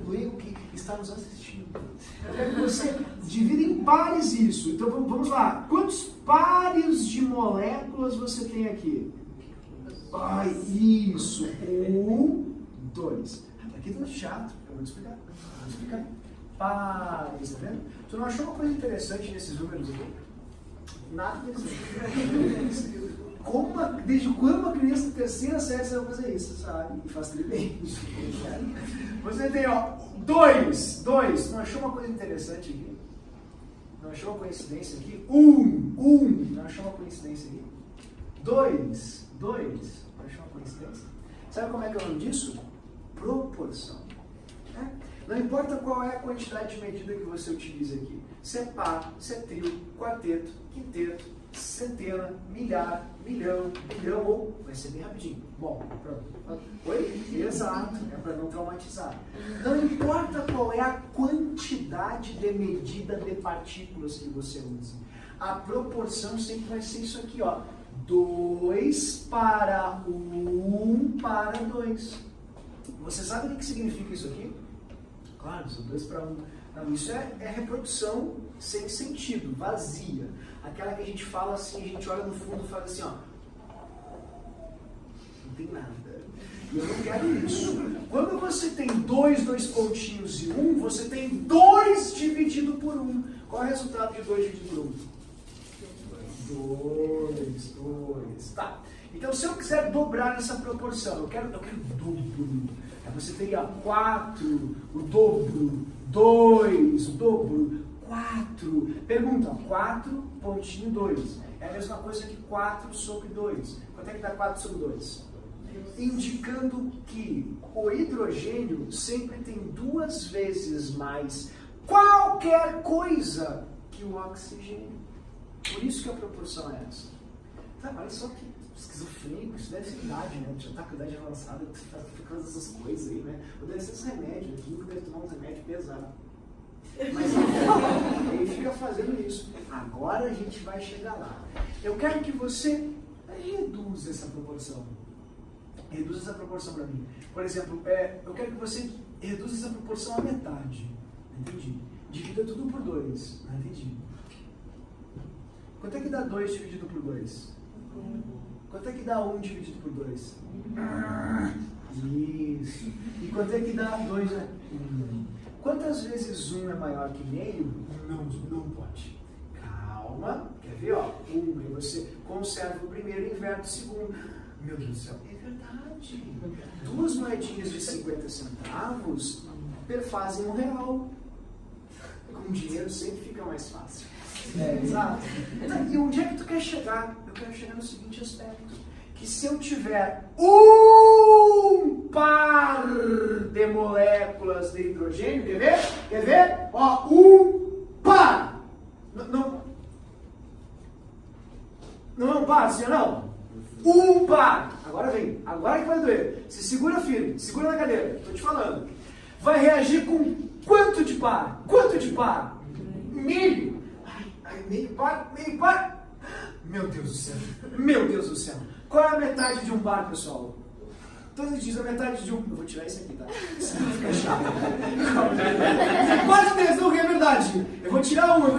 leigo que está nos assistindo. Eu quero que você divida em pares isso. Então, vamos lá. Quantos pares de moléculas você tem aqui? Ai, isso. 1, 2. Aqui tá chato. Eu vou te explicar. Pares, tá vendo? Tu não achou uma coisa interessante nesses números aqui? Nada interessante. Desde quando uma criança de terceira série você vai fazer isso, sabe? E faz tudo bem. Você tem, ó, 2. Não achou uma coisa interessante aqui? Não achou uma coincidência aqui? 1. Não achou uma coincidência aqui? 2. Não achou uma coincidência? Sabe como é que é o nome disso? Proporção. Não importa qual é a quantidade de medida que você utiliza aqui. Se é par, se é trio, quarteto, quinteto, centena, milhar, milhão, bilhão, ou vai ser bem rapidinho. Bom, pronto. Oi? Exato, é para não traumatizar. Não importa qual é a quantidade de medida de partículas que você use. A proporção sempre vai ser isso aqui, ó. 2 para 1 para 2. Você sabe o que significa isso aqui? Claro, são 2 para 1. Não, isso é reprodução sem sentido, vazia. Aquela que a gente fala assim, a gente olha no fundo e fala assim, ó. Não tem nada. E eu não quero isso. Quando você tem 2 pontinhos e 1, você tem 2 dividido por 1. Qual é o resultado de 2 dividido por 1? 2. Tá. Então, se eu quiser dobrar essa proporção, eu quero dobro. Você teria 4, o dobro, 2, o dobro, 4. Pergunta, 4, pontinho 2. É a mesma coisa que 4 sobre 2. Quanto é que dá 4 sobre 2? Indicando que o hidrogênio sempre tem 2 vezes mais qualquer coisa que o oxigênio. Por isso que a proporção é essa. Tá, olha só que esquizofrênico, isso deve ser idade, né? Já tá com idade avançada, fica essas coisas aí, né? Ou deve ser esse remédio, aqui deve tomar uns remédios pesados. Mas ele fica fazendo isso. Agora a gente vai chegar lá. Eu quero que você reduza essa proporção. Reduza essa proporção para mim. Por exemplo, eu quero que você reduza essa proporção à metade. Entendi. Divida tudo por 2. Entendi. Quanto é que dá 2 dividido por 2? 1. Quanto é que dá 1 dividido por 2? Isso. E quanto é que dá 2? 1. Quantas vezes 1 é maior que meio? Não pode. Calma. Quer ver? Ó, 1. Aí você conserva o primeiro e inverte o segundo. Meu Deus do céu. É verdade. 2 moedinhas de 50 centavos perfazem R$1. Com dinheiro sempre fica mais fácil. Exato. E onde é que tu quer chegar? Eu quero chegar no seguinte aspecto. Que se eu tiver um par de moléculas de hidrogênio, quer ver? Ó, um par. Não é um par, sim ou não? Um par. Agora vem. Agora que vai doer. Se segura firme. Segura na cadeira. Tô te falando. Vai reagir com quanto de par? Quanto de par? Meio. Meio par. Meu Deus do céu. Qual é a metade de um par, pessoal? Todos dizem a metade de um. Eu vou tirar isso aqui, tá? Senão fica chato. Quase atenção que é verdade. Eu vou tirar um.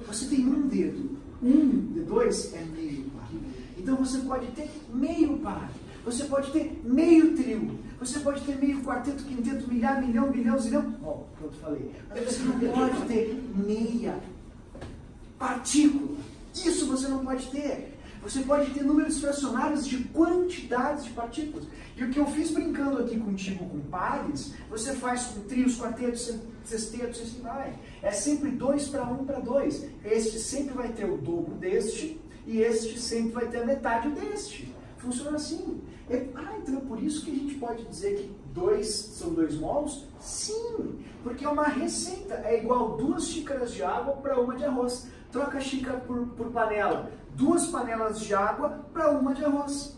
Você tem um dedo. 1 de 2 é meio par. Então você pode ter meio par. Você pode ter meio trio. Você pode ter meio quarteto, quinteto, milhar, milhão, bilhão, zilhão. Ó, pronto, falei. Mas você não pode ter meia partícula. Isso você não pode ter. Você pode ter números fracionários de quantidades de partículas. E o que eu fiz brincando aqui contigo com pares, você faz com trios, quartetos, sextetos e assim vai. É sempre 2 para 1 para 2. Este sempre vai ter o dobro deste e este sempre vai ter a metade deste. Funciona assim. Então é por isso que a gente pode dizer que 2 são 2 mols? Sim, porque é uma receita. É igual 2 xícaras de água para 1 de arroz. Troca a xícara por panela. 2 panelas de água para 1 de arroz.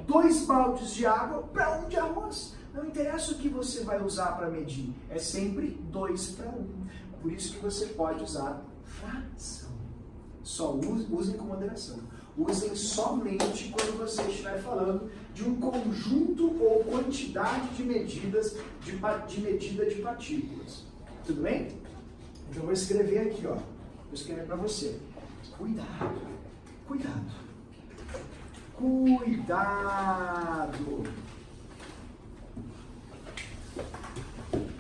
2 baldes de água para 1 de arroz. Não interessa o que você vai usar para medir. É sempre 2 para 1. Por isso que você pode usar fração. Só usem com moderação. Usem somente quando você estiver falando de um conjunto ou quantidade de medidas de medida de partículas. Tudo bem? Então eu vou escrever aqui, ó. Vou escrever para você. Cuidado. Cuidado. Cuidado.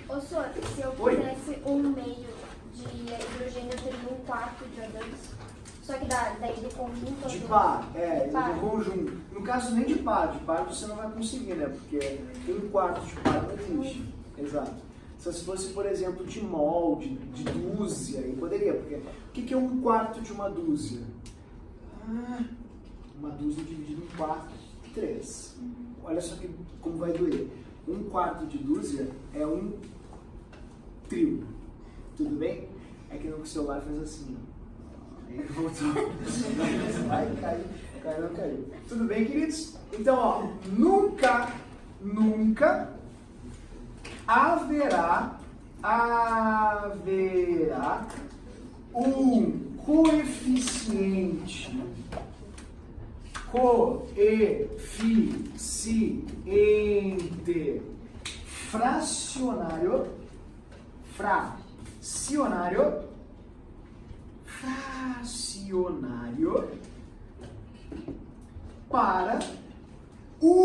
Ô, senhor, se eu fizesse 1 meio de hidrogênio, eu teria 1/4 de O2. Só que daí do conjunto... De par, do conjunto. No caso nem de par você não vai conseguir, né? Porque 1/4 de par não existe. Exato. Só se fosse, por exemplo, de mol, de dúzia, aí poderia. Porque o que é 1/4 de uma dúzia? Uma dúzia dividido em 4, 3. Olha só como vai doer. 1/4 de dúzia é 1 trio. Tudo bem? É que no celular faz assim, ó. Aí voltou. Vai cair. Não caiu. Tudo bem, queridos? Então, ó, nunca haverá um coeficiente fracionário para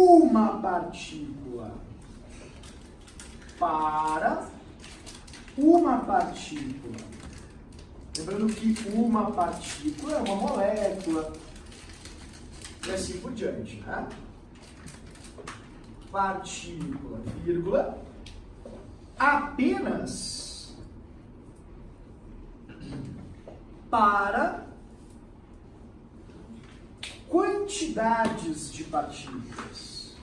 uma partícula. Lembrando que uma partícula é uma molécula e assim por diante, né? Partícula, vírgula, apenas para quantidades de partículas.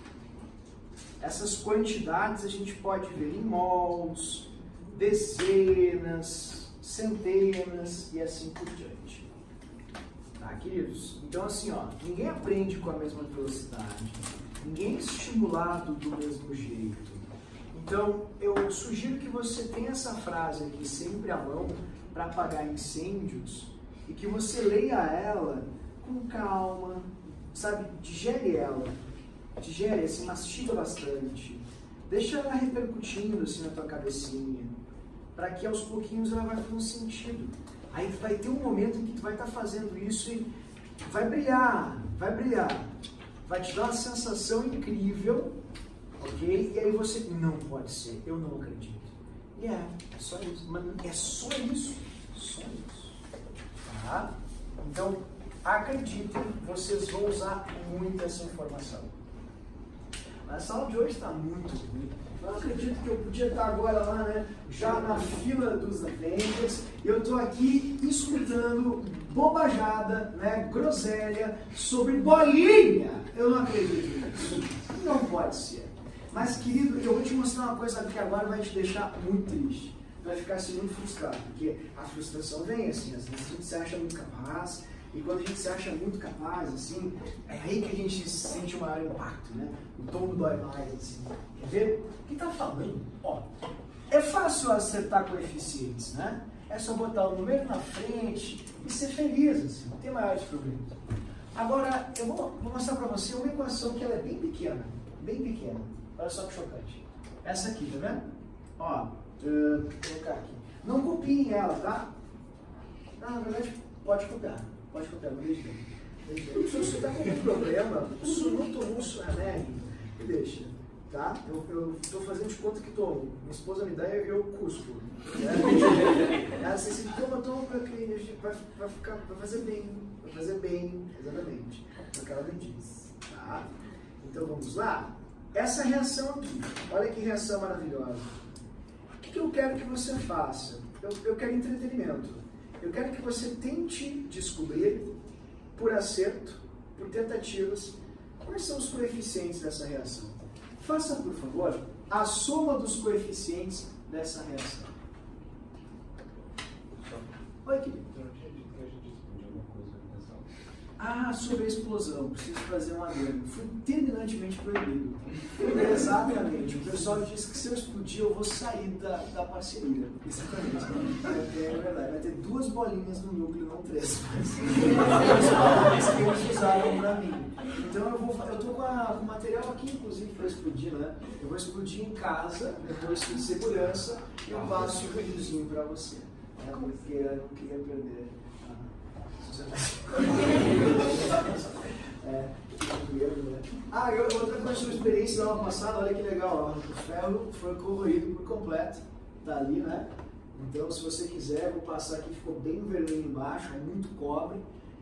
Essas quantidades a gente pode ver em mols, dezenas, centenas e assim por diante. Tá, queridos? Então assim, ó, ninguém aprende com a mesma velocidade, ninguém é estimulado do mesmo jeito. Então, eu sugiro que você tenha essa frase aqui sempre à mão para apagar incêndios e que você leia ela com calma, sabe? Digere ela, assim, mastiga bastante, deixa ela repercutindo assim na tua cabecinha, para que aos pouquinhos ela vai fazendo sentido. Aí vai ter um momento em que tu vai estar fazendo isso e vai brilhar, vai te dar uma sensação incrível, ok? E aí você, não pode ser, eu não acredito. E é só isso, mas é só isso, tá? Então, acreditem, vocês vão usar muito essa informação. A sala de hoje está muito bonita. Eu acredito que eu podia estar agora lá, né, já na fila dos Avengers, e eu estou aqui escutando bobajada, né, groselha, sobre bolinha. Eu não acredito nisso. Não pode ser. Mas, querido, eu vou te mostrar uma coisa que agora vai te deixar muito triste. Vai ficar assim muito frustrado, porque a frustração vem assim, às vezes a gente se acha muito capaz, e quando a gente se acha muito capaz, assim, é aí que a gente sente o maior impacto, né? O tombo dói mais, assim. Quer ver? O que tá falando? Ó, é fácil acertar coeficientes, né? É só botar o número na frente e ser feliz, assim, não tem maiores problemas. Agora, eu vou mostrar pra você uma equação que ela é bem pequena. Olha só que chocante. Essa aqui, tá vendo? Ó, vou colocar aqui. Não copiem ela, tá? Não, na verdade, pode copiar, não deixe bem. Se você está com algum problema, não tomou um remédio, deixa, tá? Eu estou fazendo de conta que tomo. Minha esposa me dá e eu cuspo. Ela disse assim, toma, vai fazer bem. Vai fazer bem, exatamente, o que ela me diz. Tá? Então vamos lá? Essa reação aqui, olha que reação maravilhosa. O que eu quero que você faça? Eu quero entretenimento. Eu quero que você tente descobrir, por acerto, por tentativas, quais são os coeficientes dessa reação. Faça, por favor, a soma dos coeficientes dessa reação. Oi, querido. Ah, sobre a explosão, preciso fazer um adendo. Fui terminantemente proibido. Exatamente. O pessoal disse que se eu explodir eu vou sair da parceria. Exatamente. É verdade. Vai ter 2 bolinhas no núcleo, não 3. Mas que eles usaram pra mim. Então eu tô com o material aqui, inclusive, para explodir, né? Eu vou explodir em casa, depois de segurança, e eu passo um videozinho pra você. Porque eu não queria perder. Outra coisa sobre a experiência da aula passada, olha que legal, ó, o ferro foi corroído por completo, tá ali, né? Então, se você quiser, eu vou passar aqui, ficou bem vermelho embaixo, é muito cobre.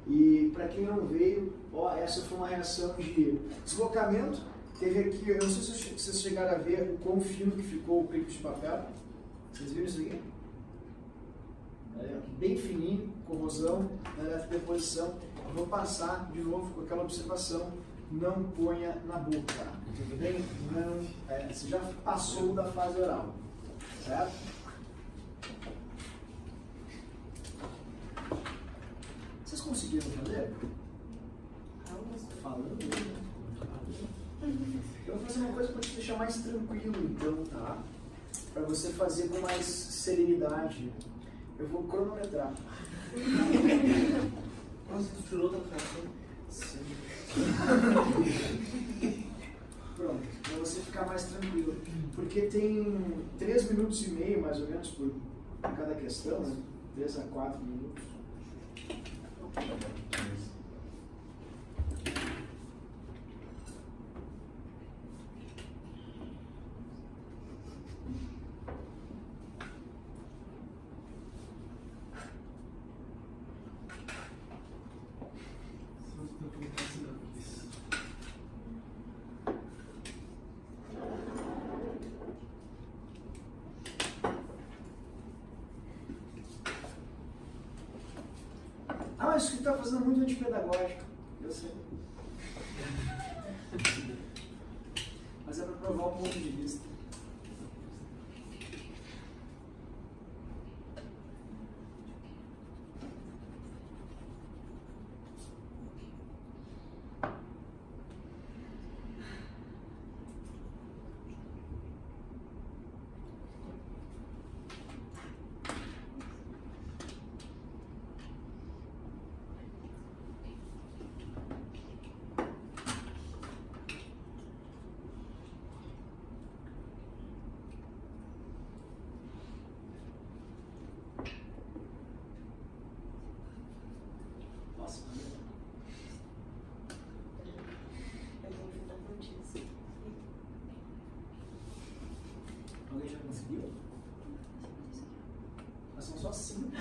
E para quem não veio, ó, essa foi uma reação de deslocamento. Teve aqui, eu não sei se vocês chegaram a ver o quão fino que ficou o clipe de papel. Vocês viram isso aqui? Bem fininho, corrosão, eletrodeposição. Eu vou passar de novo com aquela observação: não ponha na boca, tudo bem? Não, você já passou da fase oral, certo? Vocês conseguiram fazer? Falando. Eu vou fazer uma coisa para te deixar mais tranquilo, então, tá? Para você fazer com mais serenidade. Eu vou cronometrar. Nossa, tu tirou da fração? Sim. Pronto, para você ficar mais tranquilo. Porque tem 3 minutos e meio, mais ou menos, por cada questão, né? 3 a 4 minutos. Isso que está fazendo muito antipedagógico, eu sei. Mas é para provar o ponto de vista. Alguém já conseguiu? Mas são só 5.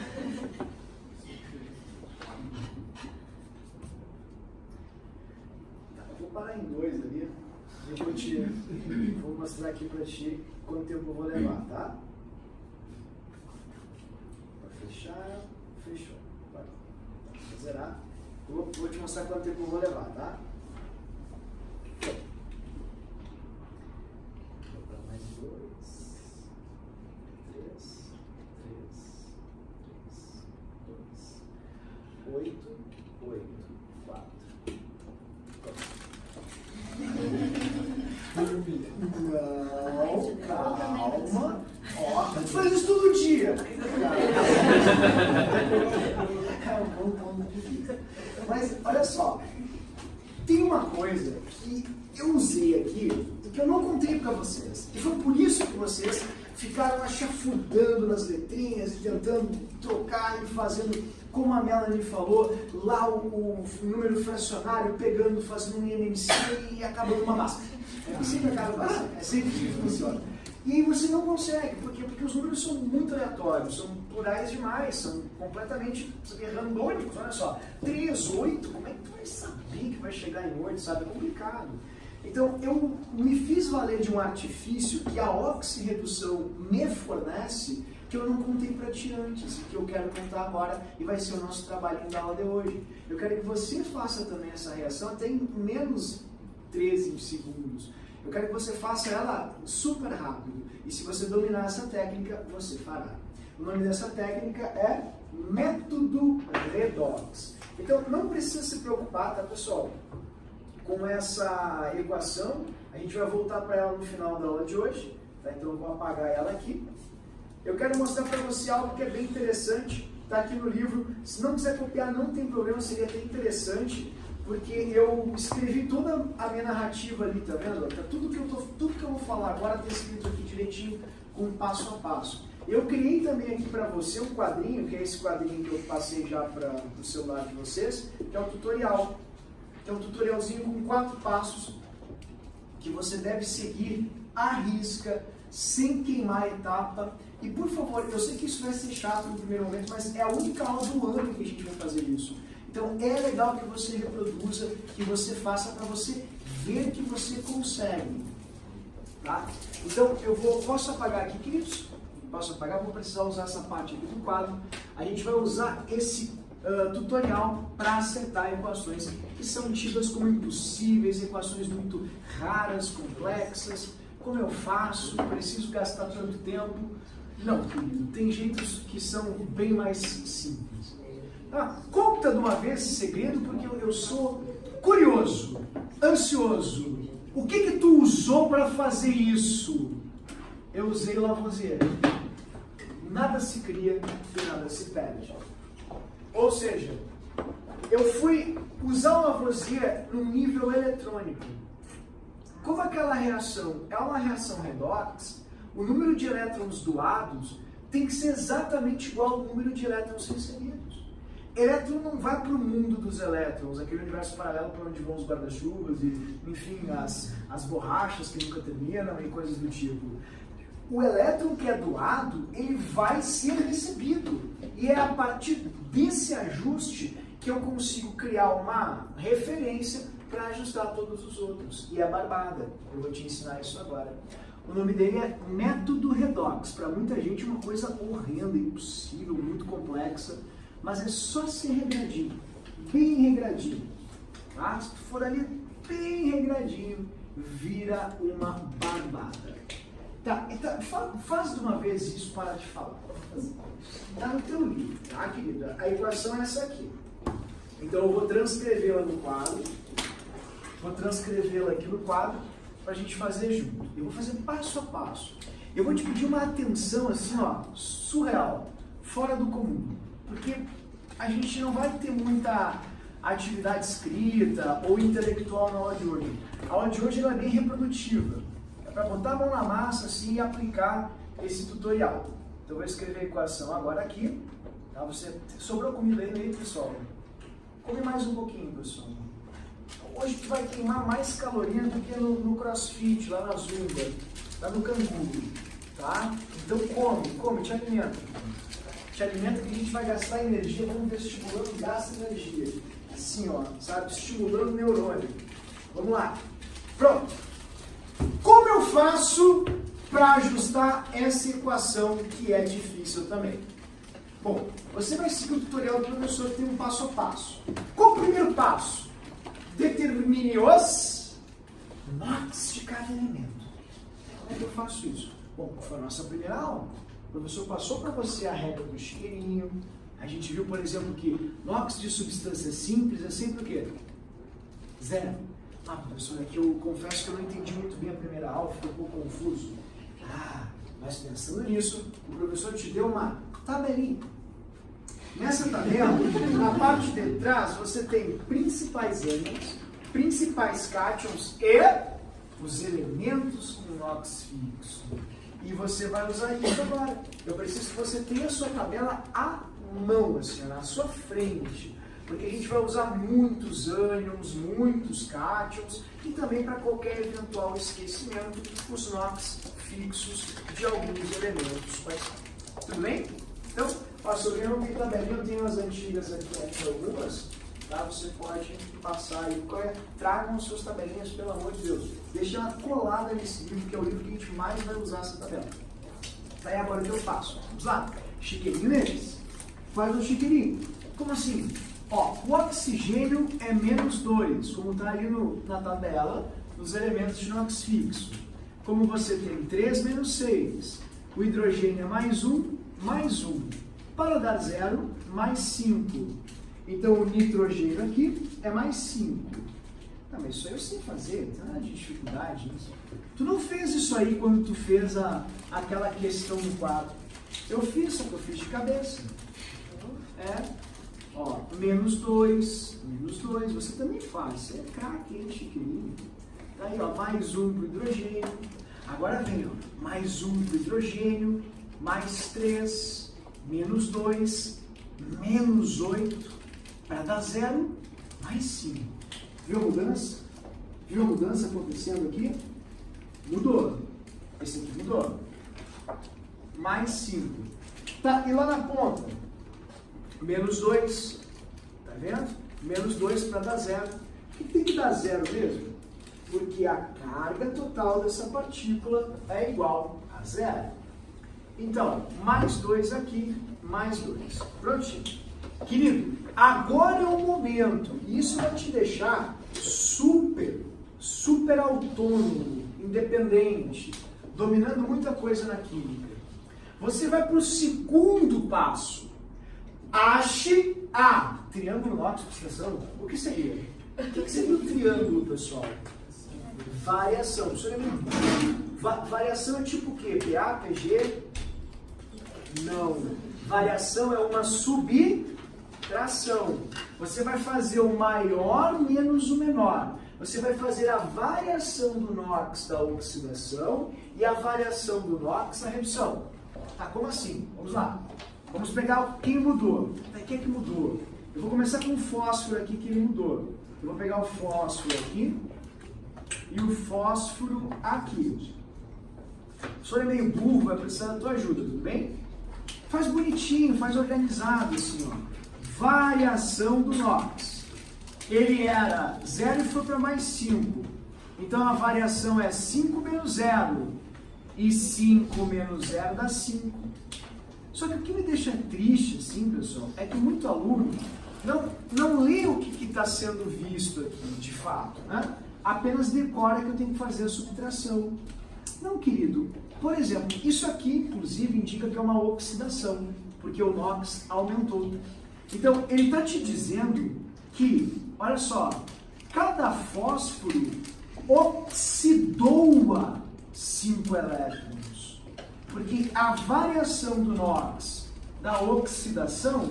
Eu vou parar em 2 ali. Vou mostrar aqui pra ti quanto tempo eu vou levar, tá? Pra fechar, fechou. Vai zerar. Vou te mostrar quanto tempo eu vou levar, tá? Vou para mais 2, 3, 2, 8, 4. Não, calma. Ó, faz isso todo dia. É um bom ponto de vista. Mas, olha só, tem uma coisa que eu usei aqui e que eu não contei para vocês. E foi por isso que vocês ficaram achafudando nas letrinhas e tentando trocar e fazendo, como a Melanie falou, lá o número fracionário, pegando, fazendo um IMMC e acabando uma massa. Sempre acaba assim, é sempre que funciona. E aí você não consegue, por quê? Porque os números são muito aleatórios, são plurais demais, são completamente randômicos, olha só. 3, 8, como é que tu vai saber que vai chegar em 8, sabe? É complicado. Então, eu me fiz valer de um artifício que a oxirredução me fornece, que eu não contei para ti antes, que eu quero contar agora, e vai ser o nosso trabalhinho da aula de hoje. Eu quero que você faça também essa reação até em menos 13 segundos. Eu quero que você faça ela super rápido. E se você dominar essa técnica, você fará. O nome dessa técnica é método redox. Então, não precisa se preocupar, tá, pessoal? Com essa equação, a gente vai voltar para ela no final da aula de hoje. Tá? Então, eu vou apagar ela aqui. Eu quero mostrar para você algo que é bem interessante. Está aqui no livro. Se não quiser copiar, não tem problema, seria até interessante. Porque eu escrevi toda a minha narrativa ali, tá vendo? Tá tudo que eu vou falar agora está escrito aqui direitinho, com passo a passo. Eu criei também aqui para você um quadrinho, que é esse quadrinho que eu passei já para o celular de vocês, que é um tutorial. É um tutorialzinho com 4 passos que você deve seguir à risca, sem queimar a etapa. E por favor, eu sei que isso vai ser chato no primeiro momento, mas é a única aula do ano que a gente vai fazer isso. Então é legal que você reproduza, que você faça para você ver que você consegue. Tá? Então posso apagar aqui, queridos? Posso apagar? Vou precisar usar essa parte aqui do quadro. A gente vai usar esse tutorial para acertar equações que são tidas como impossíveis, equações muito raras, complexas. Como eu faço? Preciso gastar tanto tempo? Não, querido, tem jeitos que são bem mais simples. Ah, conta de uma vez esse segredo, porque eu sou curioso, ansioso. O que tu usou para fazer isso? Eu usei Lavoisier. Nada se cria e nada se perde. Ou seja, eu fui usar o Lavoisier num nível eletrônico. Como aquela reação é uma reação redox, o número de elétrons doados tem que ser exatamente igual ao número de elétrons recebidos. Elétron não vai para o mundo dos elétrons, aquele universo paralelo para onde vão os guarda-chuvas e, enfim, as borrachas que nunca terminam e coisas do tipo. O elétron que é doado, ele vai ser recebido. E é a partir desse ajuste que eu consigo criar uma referência para ajustar todos os outros. E é barbada. Eu vou te ensinar isso agora. O nome dele é método redox. Para muita gente é uma coisa horrenda, impossível, muito complexa. Mas é só ser regradinho. Bem regradinho. Tá? Se tu for ali bem regradinho, vira uma barbada. Tá, então faz de uma vez isso para te falar. Está no teu livro, tá, querida? A equação é essa aqui. Então eu vou transcrevê-la no quadro. Vou transcrevê-la aqui no quadro para a gente fazer junto. Eu vou fazer passo a passo. Eu vou te pedir uma atenção assim, ó, surreal, fora do comum. Porque a gente não vai ter muita atividade escrita ou intelectual na aula de hoje. A aula de hoje ela é bem reprodutiva. É para botar a mão na massa assim, e aplicar esse tutorial. Então eu vou escrever a equação agora aqui. Tá? Sobrou comida aí, pessoal? Come mais um pouquinho, pessoal. Hoje tu vai queimar mais calorias do que no crossfit, lá na zumba, lá no canguru. Tá? Então come, te alimenta. Te alimenta que a gente vai gastar energia, vamos ver estimulando, gasta energia. Assim, ó, sabe? Estimulando o neurônio. Vamos lá. Pronto. Como eu faço para ajustar essa equação que é difícil também? Bom, você vai seguir o tutorial do professor que tem um passo a passo. Qual o primeiro passo? Determine os NOx de cada elemento. Como é que eu faço isso? Bom, foi a nossa primeira aula. O professor passou para você a regra do cheirinho. A gente viu, por exemplo, que NOx de substância simples é sempre o quê? 0. Ah, professor, é que eu confesso que eu não entendi muito bem a primeira aula, ficou um pouco confuso. Ah, mas pensando nisso, o professor te deu uma tabelinha. Nessa tabela, na parte de trás, você tem principais ânions, principais cátions e os elementos com NOx fixo. E você vai usar isso agora. Eu preciso que você tenha a sua tabela à mão, assim, na sua frente. Porque a gente vai usar muitos ânions, muitos cátions e também para qualquer eventual esquecimento, os NOx fixos de alguns elementos. Tudo bem? Então, ó, sobre eu não tenho tabelinha, eu tenho as antigas aqui algumas, tá? Você pode passar aí, tragam as suas tabelinhas, pelo amor de Deus. Deixa ela colada nesse livro, que é o livro que a gente mais vai usar essa tabela. Aí agora o que eu faço? Vamos lá, chiqueirinho neles. Faz um chiqueirinho. Como assim? Ó, o oxigênio é menos 2, como está ali na tabela dos elementos de NOx fixo. Como você tem 3 menos 6, o hidrogênio é mais 1, mais 1. Para dar 0, mais 5. Então o nitrogênio aqui é mais 5. Tá, mas isso aí eu sei fazer, não tem nada de dificuldade nisso. Tu não fez isso aí quando tu fez aquela questão no quadro. Eu fiz, só que eu fiz de cabeça. Ó, menos 2, você também faz. Você é craque, hein, chiqueirinho. Aí, ó, mais 1 para o hidrogênio. Agora vem, ó, mais 1 para o hidrogênio, mais 3, menos 2, menos 8, para dar 0, mais 5. Viu a mudança? Viu a mudança acontecendo aqui? Mudou. Esse aqui mudou. Mais 5. Tá, e lá na ponta? Menos 2. Tá vendo? Menos 2 para dar 0. Por que tem que dar 0 mesmo? Porque a carga total dessa partícula é igual a 0. Então, mais 2 aqui, mais 2. Prontinho. Querido, agora é o momento. Isso vai te deixar super autônomo, independente, dominando muita coisa na química. Você vai para o segundo passo. Ache a triângulo NOx oxidação. O que seria? O que seria o triângulo, pessoal? Variação. Variação é tipo o quê? PA, PG? Não. Variação é uma subtração. Você vai fazer o maior menos o menor. Você vai fazer a variação do NOx da oxidação e a variação do NOx da redução. Tá, como assim? Vamos lá. Vamos pegar quem mudou. Quem é que mudou? Eu vou começar com o fósforo aqui que ele mudou. Eu vou pegar o fósforo aqui e o fósforo aqui. O senhor é meio burro, vai precisar da tua ajuda, tudo bem? Faz bonitinho, faz organizado assim, ó. Variação do NOx. Ele era 0 e foi para mais 5. Então a variação é 5 menos 0. E 5 menos 0 dá 5. Só que o que me deixa triste, assim, pessoal, é que muito aluno não lê o que está sendo visto aqui, de fato, né? Apenas decora que eu tenho que fazer a subtração. Não, querido. Por exemplo, isso aqui, inclusive, indica que é uma oxidação, porque o NOx aumentou. Então, ele está te dizendo que, olha só, cada fósforo oxidoa 5 elétrons. Porque a variação do NOx da oxidação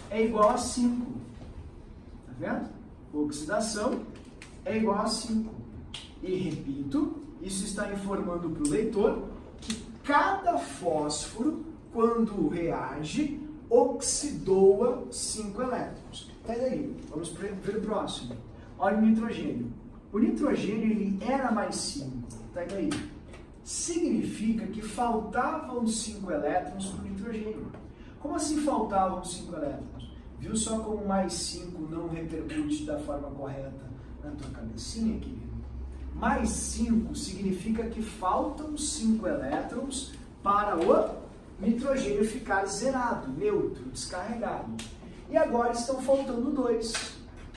é igual a 5. Tá vendo? Oxidação é igual a 5. E repito, isso está informando para o leitor que cada fósforo, quando reage, oxidoa 5 elétrons. Tá daí, vamos ver o próximo. Olha o nitrogênio. O nitrogênio ele era mais 5. Tá daí. Significa que faltavam 5 elétrons para o nitrogênio. Como assim faltavam 5 elétrons? Viu só como mais 5 não repercute da forma correta na tua cabecinha, querido? Mais 5 significa que faltam 5 elétrons para o nitrogênio ficar zerado, neutro, descarregado. E agora estão faltando 2.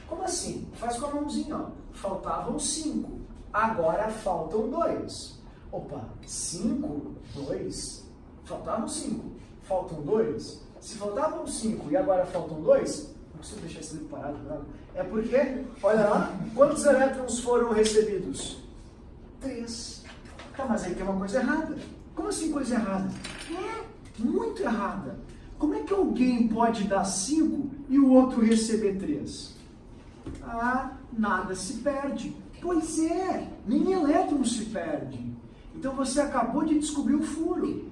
Como assim? Faz com a mãozinha, ó. Faltavam 5. Agora faltam 2. Opa, 5, 2, faltavam 5, faltam 2. Se faltavam 5 e agora faltam 2, não preciso deixar esse livro parado, não. É porque, olha lá, quantos elétrons foram recebidos? 3. Tá, mas aí tem uma coisa errada. Como assim coisa errada? Muito errada. Como é que alguém pode dar 5 e o outro receber 3? Ah, nada se perde. Pois é, nem elétron se perde. Então você acabou de descobrir o furo.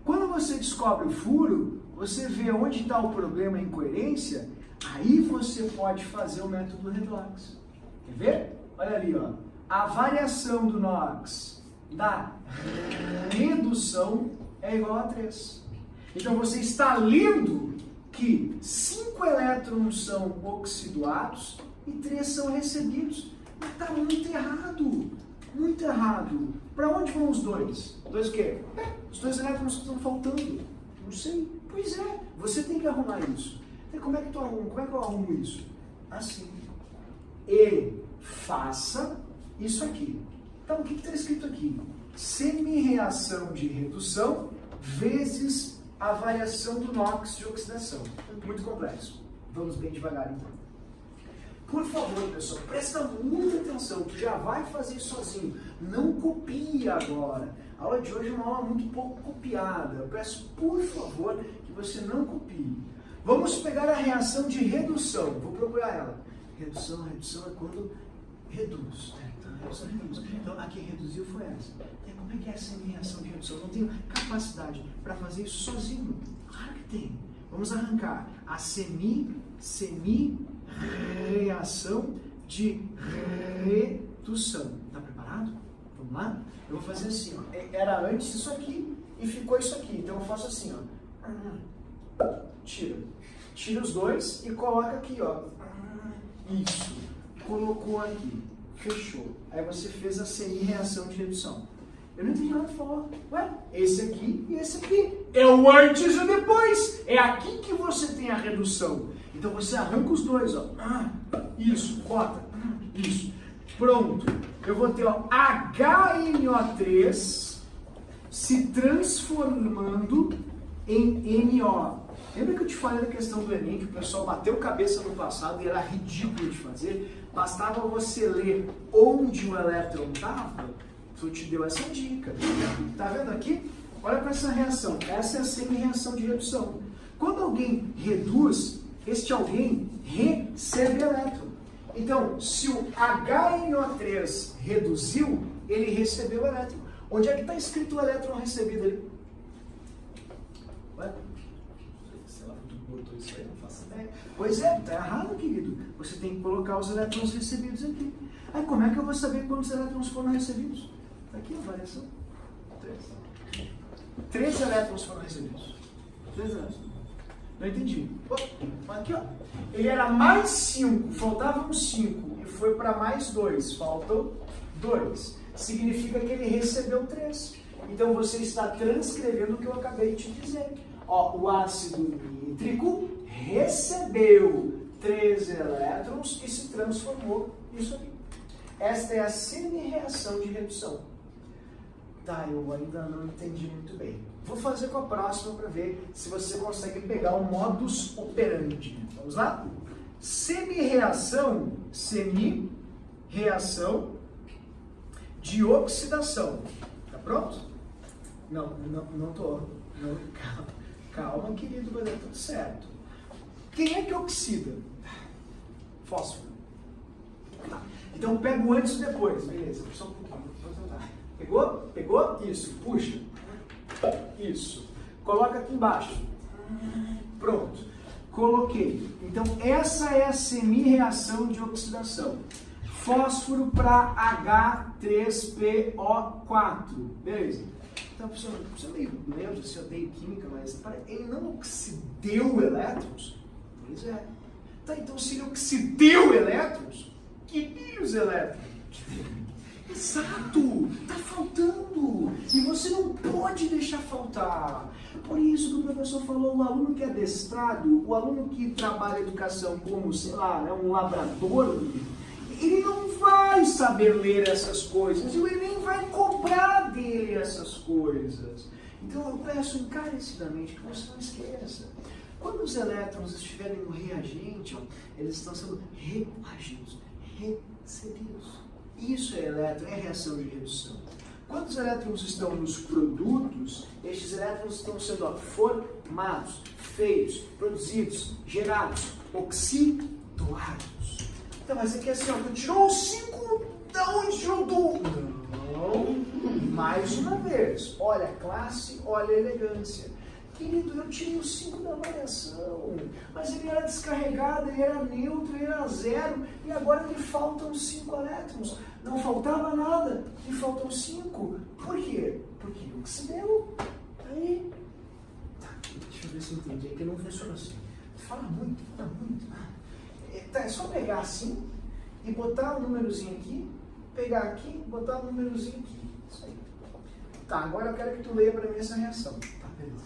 Quando você descobre o furo, você vê onde está o problema, a incoerência, aí você pode fazer o método redox. Quer ver? Olha ali, ó. A variação do NOx da redução é igual a 3. Então você está lendo que 5 elétrons são oxidados e 3 são recebidos. Mas está muito errado. Muito errado. Para onde vão os 2? 2 o quê? Os 2 elétrons que estão faltando. Não sei. Pois é, você tem que arrumar isso. E como é que tu arruma? Como é que eu arrumo isso? Assim. E faça isso aqui. Então, o que está escrito aqui? Semi-reação de redução vezes a variação do NOx de oxidação. Muito complexo. Vamos bem devagar, então. Por favor, pessoal, presta muita atenção. Tu já vai fazer sozinho. Não copie agora. A aula de hoje é uma aula muito pouco copiada. Eu peço, por favor, que você não copie. Vamos pegar a reação de redução. Vou procurar ela. Redução é quando reduz. Então, a que reduziu foi essa. Como é que é essa reação de redução? Eu não tenho capacidade para fazer isso sozinho. Claro que tem. Vamos arrancar a semi-reação de redução. Está preparado? Vamos lá? Eu vou fazer assim, ó. Era antes isso aqui e ficou isso aqui. Então eu faço assim, ó. Tira os 2 e coloca aqui, ó. Isso. Colocou aqui. Fechou. Aí você fez a semi-reação de redução. Eu não entendi nada de falar. Ué, esse aqui e esse aqui. É o antes e o depois. É aqui que você tem a redução. Então você arranca os 2, ó. Isso, bota. Isso. Pronto. Eu vou ter, ó, HNO3 se transformando em NO. Lembra que eu te falei da questão do Enem, que o pessoal bateu cabeça no passado e era ridículo de fazer? Bastava você ler onde o elétron estava, eu te deu essa dica. Tá vendo aqui? Olha para essa reação. Essa é a semi-reação de redução. Quando alguém reduz, este alguém recebe elétron. Então, se o HNO3 reduziu, ele recebeu elétron. Onde é que está escrito o elétron recebido ali? Ué? Sei lá, tu botou isso aí, não faço ideia. Pois é, tá errado, querido. Você tem que colocar os elétrons recebidos aqui. Aí como é que eu vou saber quantos elétrons foram recebidos? Tá aqui a variação. 3 elétrons foram recebidos. 3 elétrons. Não entendi. Aqui, ó. Ele era mais 5, faltavam 5 e foi para mais 2. Faltam 2. Significa que ele recebeu 3. Então você está transcrevendo o que eu acabei de te dizer. Ó, o ácido nítrico recebeu 3 elétrons e se transformou nisso aqui. Esta é a semi-reação de redução. Tá, eu ainda não entendi muito bem. Vou fazer com a próxima para ver se você consegue pegar o modus operandi. Vamos lá? Semi-reação de oxidação. Tá pronto? Não tô. Não, calma, querido, vai dar tudo certo. Quem é que oxida? Fósforo. Tá. Então pego antes e depois. Beleza, só um pouquinho. Pegou? Pegou? Isso. Puxa. Isso. Coloca aqui embaixo. Pronto. Coloquei. Então essa é a semi-reação de oxidação. Fósforo para H3PO4. Beleza. Então, professor, você é meio lento, se eu dei química, mas ele não oxideu elétrons? Pois é. Tá, então se ele oxideu elétrons, que os elétrons? Exato! Tá faltando! E você não pode deixar faltar. Por isso que o professor falou, o aluno que é adestrado, o aluno que trabalha a educação como, sei lá, um labrador, ele não vai saber ler essas coisas, e ele nem vai cobrar dele essas coisas. Então eu peço encarecidamente que você não esqueça. Quando os elétrons estiverem no reagente, ó, eles estão sendo reagidos, recebidos. Isso é elétron, é reação de redução. Quando os elétrons estão nos produtos, estes elétrons estão sendo formados, feitos, produzidos, gerados, oxidados. Então, mas aqui é assim, ó, tu tirou 5, da onde tirou do? Não, mais uma vez. Olha a classe, olha a elegância. Querido, eu tirei os 5 da variação, mas ele era descarregado, ele era neutro, ele era 0, e agora lhe faltam 5 elétrons. Não faltava nada, lhe faltam 5. Por quê? Porque oxideu. Aí. Tá. Deixa eu ver se eu entendi, é que não funciona assim. Fala muito, fala muito. Tá, é só pegar assim e botar um númerozinho aqui, pegar aqui, botar um númerozinho aqui. Isso aí. Tá, agora eu quero que tu leia para mim essa reação. Tá, beleza.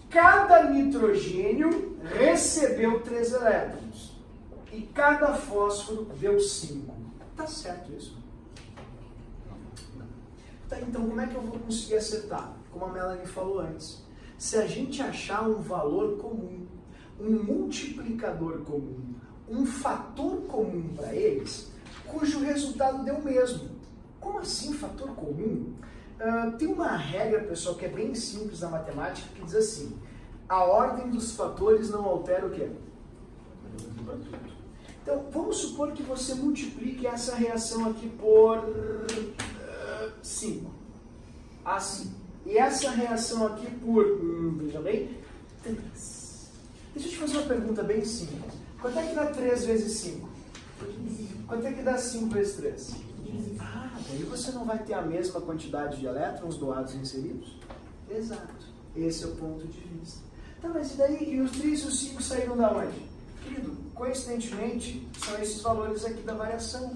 Cada nitrogênio recebeu 3 elétrons e cada fósforo deu 5. Tá certo isso? Tá, então como é que eu vou conseguir acertar? Como a Melanie falou antes. Se a gente achar um valor comum, um multiplicador comum, um fator comum para eles, cujo resultado deu o mesmo. Como assim fator comum? Tem uma regra, pessoal, que é bem simples na matemática, que diz assim: a ordem dos fatores não altera o quê? Então, vamos supor que você multiplique essa reação aqui por 5. Assim. E essa reação aqui por, veja bem, 3. Deixa eu te fazer uma pergunta bem simples. Quanto é que dá 3 vezes 5? Quanto é que dá 5 vezes 3? Daí você não vai ter a mesma quantidade de elétrons doados e inseridos? Exato. Esse é o ponto de vista. Tá, mas e daí? E os 3 e os 5 saíram da onde? Querido, coincidentemente, são esses valores aqui da variação.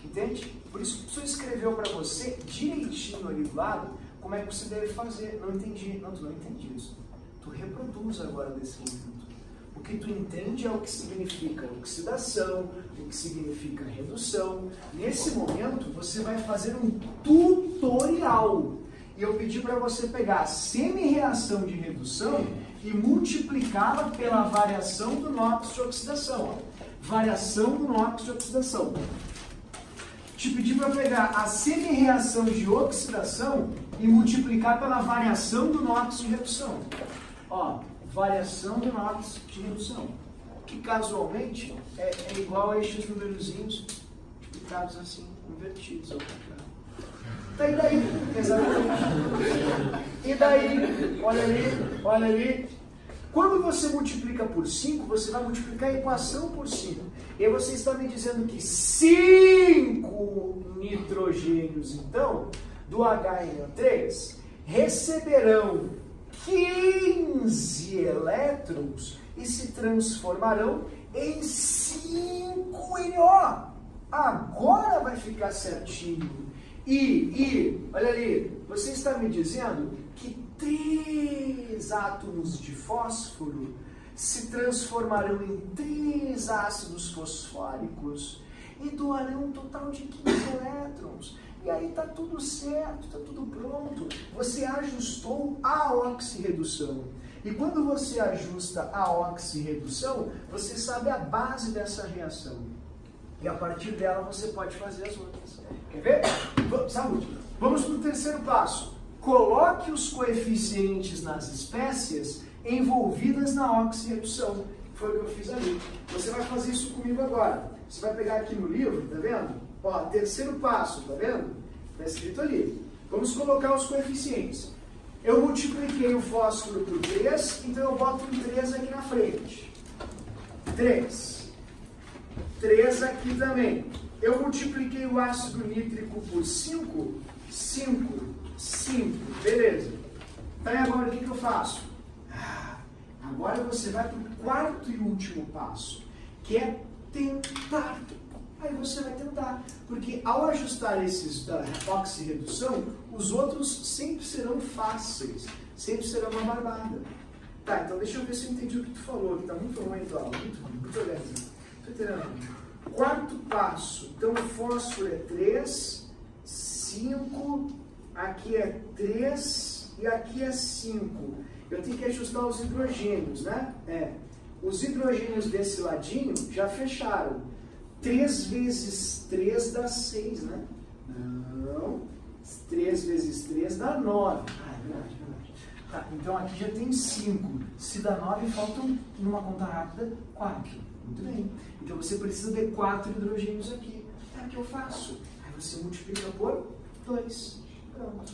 Entende? Por isso que o professor escreveu para você direitinho ali do lado como é que você deve fazer. Não entendi. Não, tu não entende isso. Tu reproduz agora desse momento. O que tu entende é o que significa oxidação, o que significa redução. Nesse momento, você vai fazer um tutorial. E eu pedi para você pegar a semi-reação de redução e multiplicá-la pela variação do NOx de oxidação. Variação do NOx de oxidação. Te pedi para pegar a semi-reação de oxidação e multiplicar pela variação do NOx de redução. Ó, variação do NOx de redução, que casualmente é igual a estes numerozinhos explicados assim, invertidos ao contrário. Tá, e daí? Exatamente. E daí, olha ali. Quando você multiplica por 5, você vai multiplicar a equação por 5. E aí você está me dizendo que 5 nitrogênios, então, do HNO3, receberão 15 elétrons e se transformarão em 5NO. Agora vai ficar certinho. E, olha ali, você está me dizendo que 3 átomos de fósforo se transformarão em 3 ácidos fosfóricos e doarão um total de 15 elétrons. E aí está tudo certo, está tudo pronto. Você ajustou a oxirredução. E quando você ajusta a oxirredução, você sabe a base dessa reação. E a partir dela você pode fazer as outras. Quer ver? Saúde. Vamos para o terceiro passo. Coloque os coeficientes nas espécies envolvidas na oxirredução. Foi o que eu fiz ali. Você vai fazer isso comigo agora. Você vai pegar aqui no livro, tá vendo? Ó, terceiro passo, tá vendo? Tá escrito ali. Vamos colocar os coeficientes. Eu multipliquei o fósforo por 3, então eu boto um 3 aqui na frente. 3. 3 aqui também. Eu multipliquei o ácido nítrico por 5. 5. 5. Beleza. Então agora o que eu faço? Agora você vai para o quarto e último passo, que é tentar. Aí você vai tentar, porque ao ajustar esses da oxirredução, os outros sempre serão fáceis, sempre serão uma barbada. Tá, então deixa eu ver se eu entendi o que tu falou, que tá muito ruim, então, muito organizado. Tô entendendo. Quarto passo, então o fósforo é 3, 5, aqui é 3 e aqui é 5. Eu tenho que ajustar os hidrogênios, né? Os hidrogênios desse ladinho já fecharam. 3 vezes 3 dá 6, né? Não. 3 vezes 3 dá 9. É verdade. Tá, então aqui já tem 5. Se dá 9, faltam, numa conta rápida, 4. Muito bem. Então você precisa de 4 hidrogênios aqui. É o que eu faço. Aí você multiplica por 2. Pronto.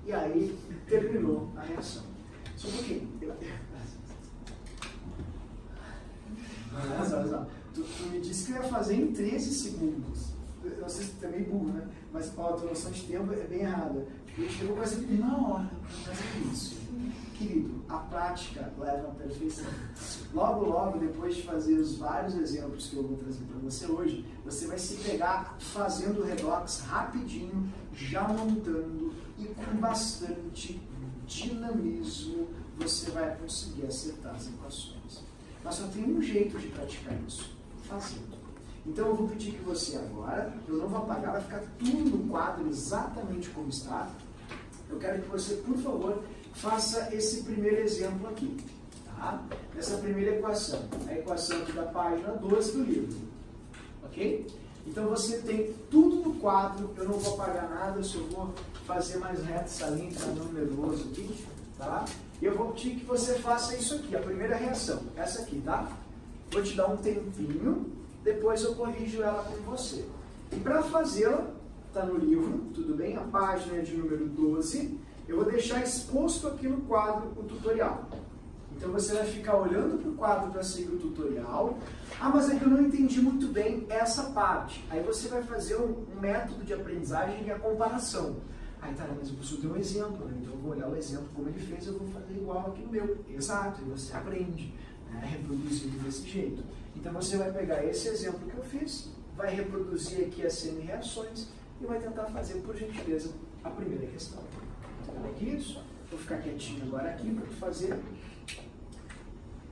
E aí terminou a reação. Só um pouquinho. Tu me disse que eu ia fazer em 13 segundos. não sei se é meio burro, né? Mas a tua noção de tempo é bem errada. Ele chegou com assim, na hora, fazer isso. Querido, a prática leva à perfeição. Logo, logo, depois de fazer os vários exemplos que eu vou trazer para você hoje, você vai se pegar fazendo o redox rapidinho, já montando e com bastante dinamismo você vai conseguir acertar as equações. Mas só tem um jeito de praticar isso, fazendo. Então eu vou pedir que você agora, eu não vou apagar, vai ficar tudo no quadro exatamente como está. Eu quero que você, por favor, faça esse primeiro exemplo aqui, tá? Essa primeira equação, a equação aqui da página 12 do livro, ok? Então você tem tudo no quadro, eu não vou apagar nada, eu só vou fazer mais reto essa linha, para não nervoso aqui, tá? E eu vou pedir que você faça isso aqui, a primeira reação, essa aqui, tá? Vou te dar um tempinho, depois eu corrijo ela com você. E para fazê-la, está no livro, tudo bem? A página é de número 12. Eu vou deixar exposto aqui no quadro o tutorial. Então você vai ficar olhando para o quadro para seguir o tutorial. Ah, mas é que eu não entendi muito bem essa parte. Aí você vai fazer um método de aprendizagem que é a comparação. Aí tá, mas o professor deu um exemplo, né? Então eu vou olhar o exemplo como ele fez, eu vou fazer igual aqui no meu. Exato, e você aprende, né? Reproduzindo desse jeito. Então você vai pegar esse exemplo que eu fiz, vai reproduzir aqui as semi-reações e vai tentar fazer, por gentileza, a primeira questão. Entendeu aqui isso? Vou ficar quietinho agora aqui para fazer,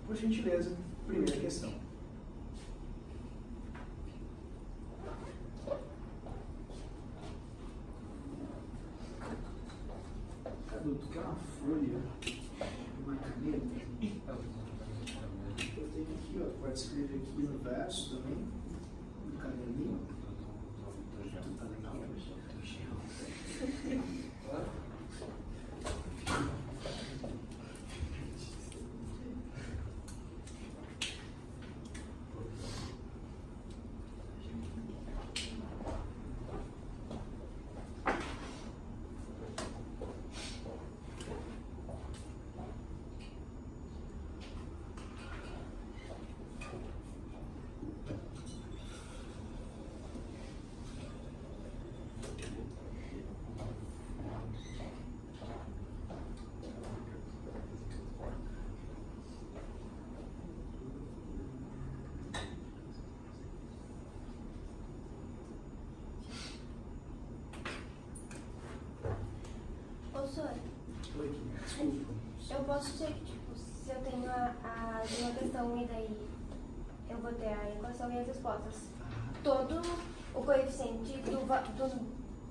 por gentileza, a primeira questão. Cadu, tu quer uma folha? Uma caneta? Eu tenho aqui, ó, pode escrever aqui no verso também, no caderninho. Tu tá legal, Oi, desculpa. Eu posso dizer que, tipo, se eu tenho de uma questão e daí eu vou ter a equação e as respostas, todo o coeficiente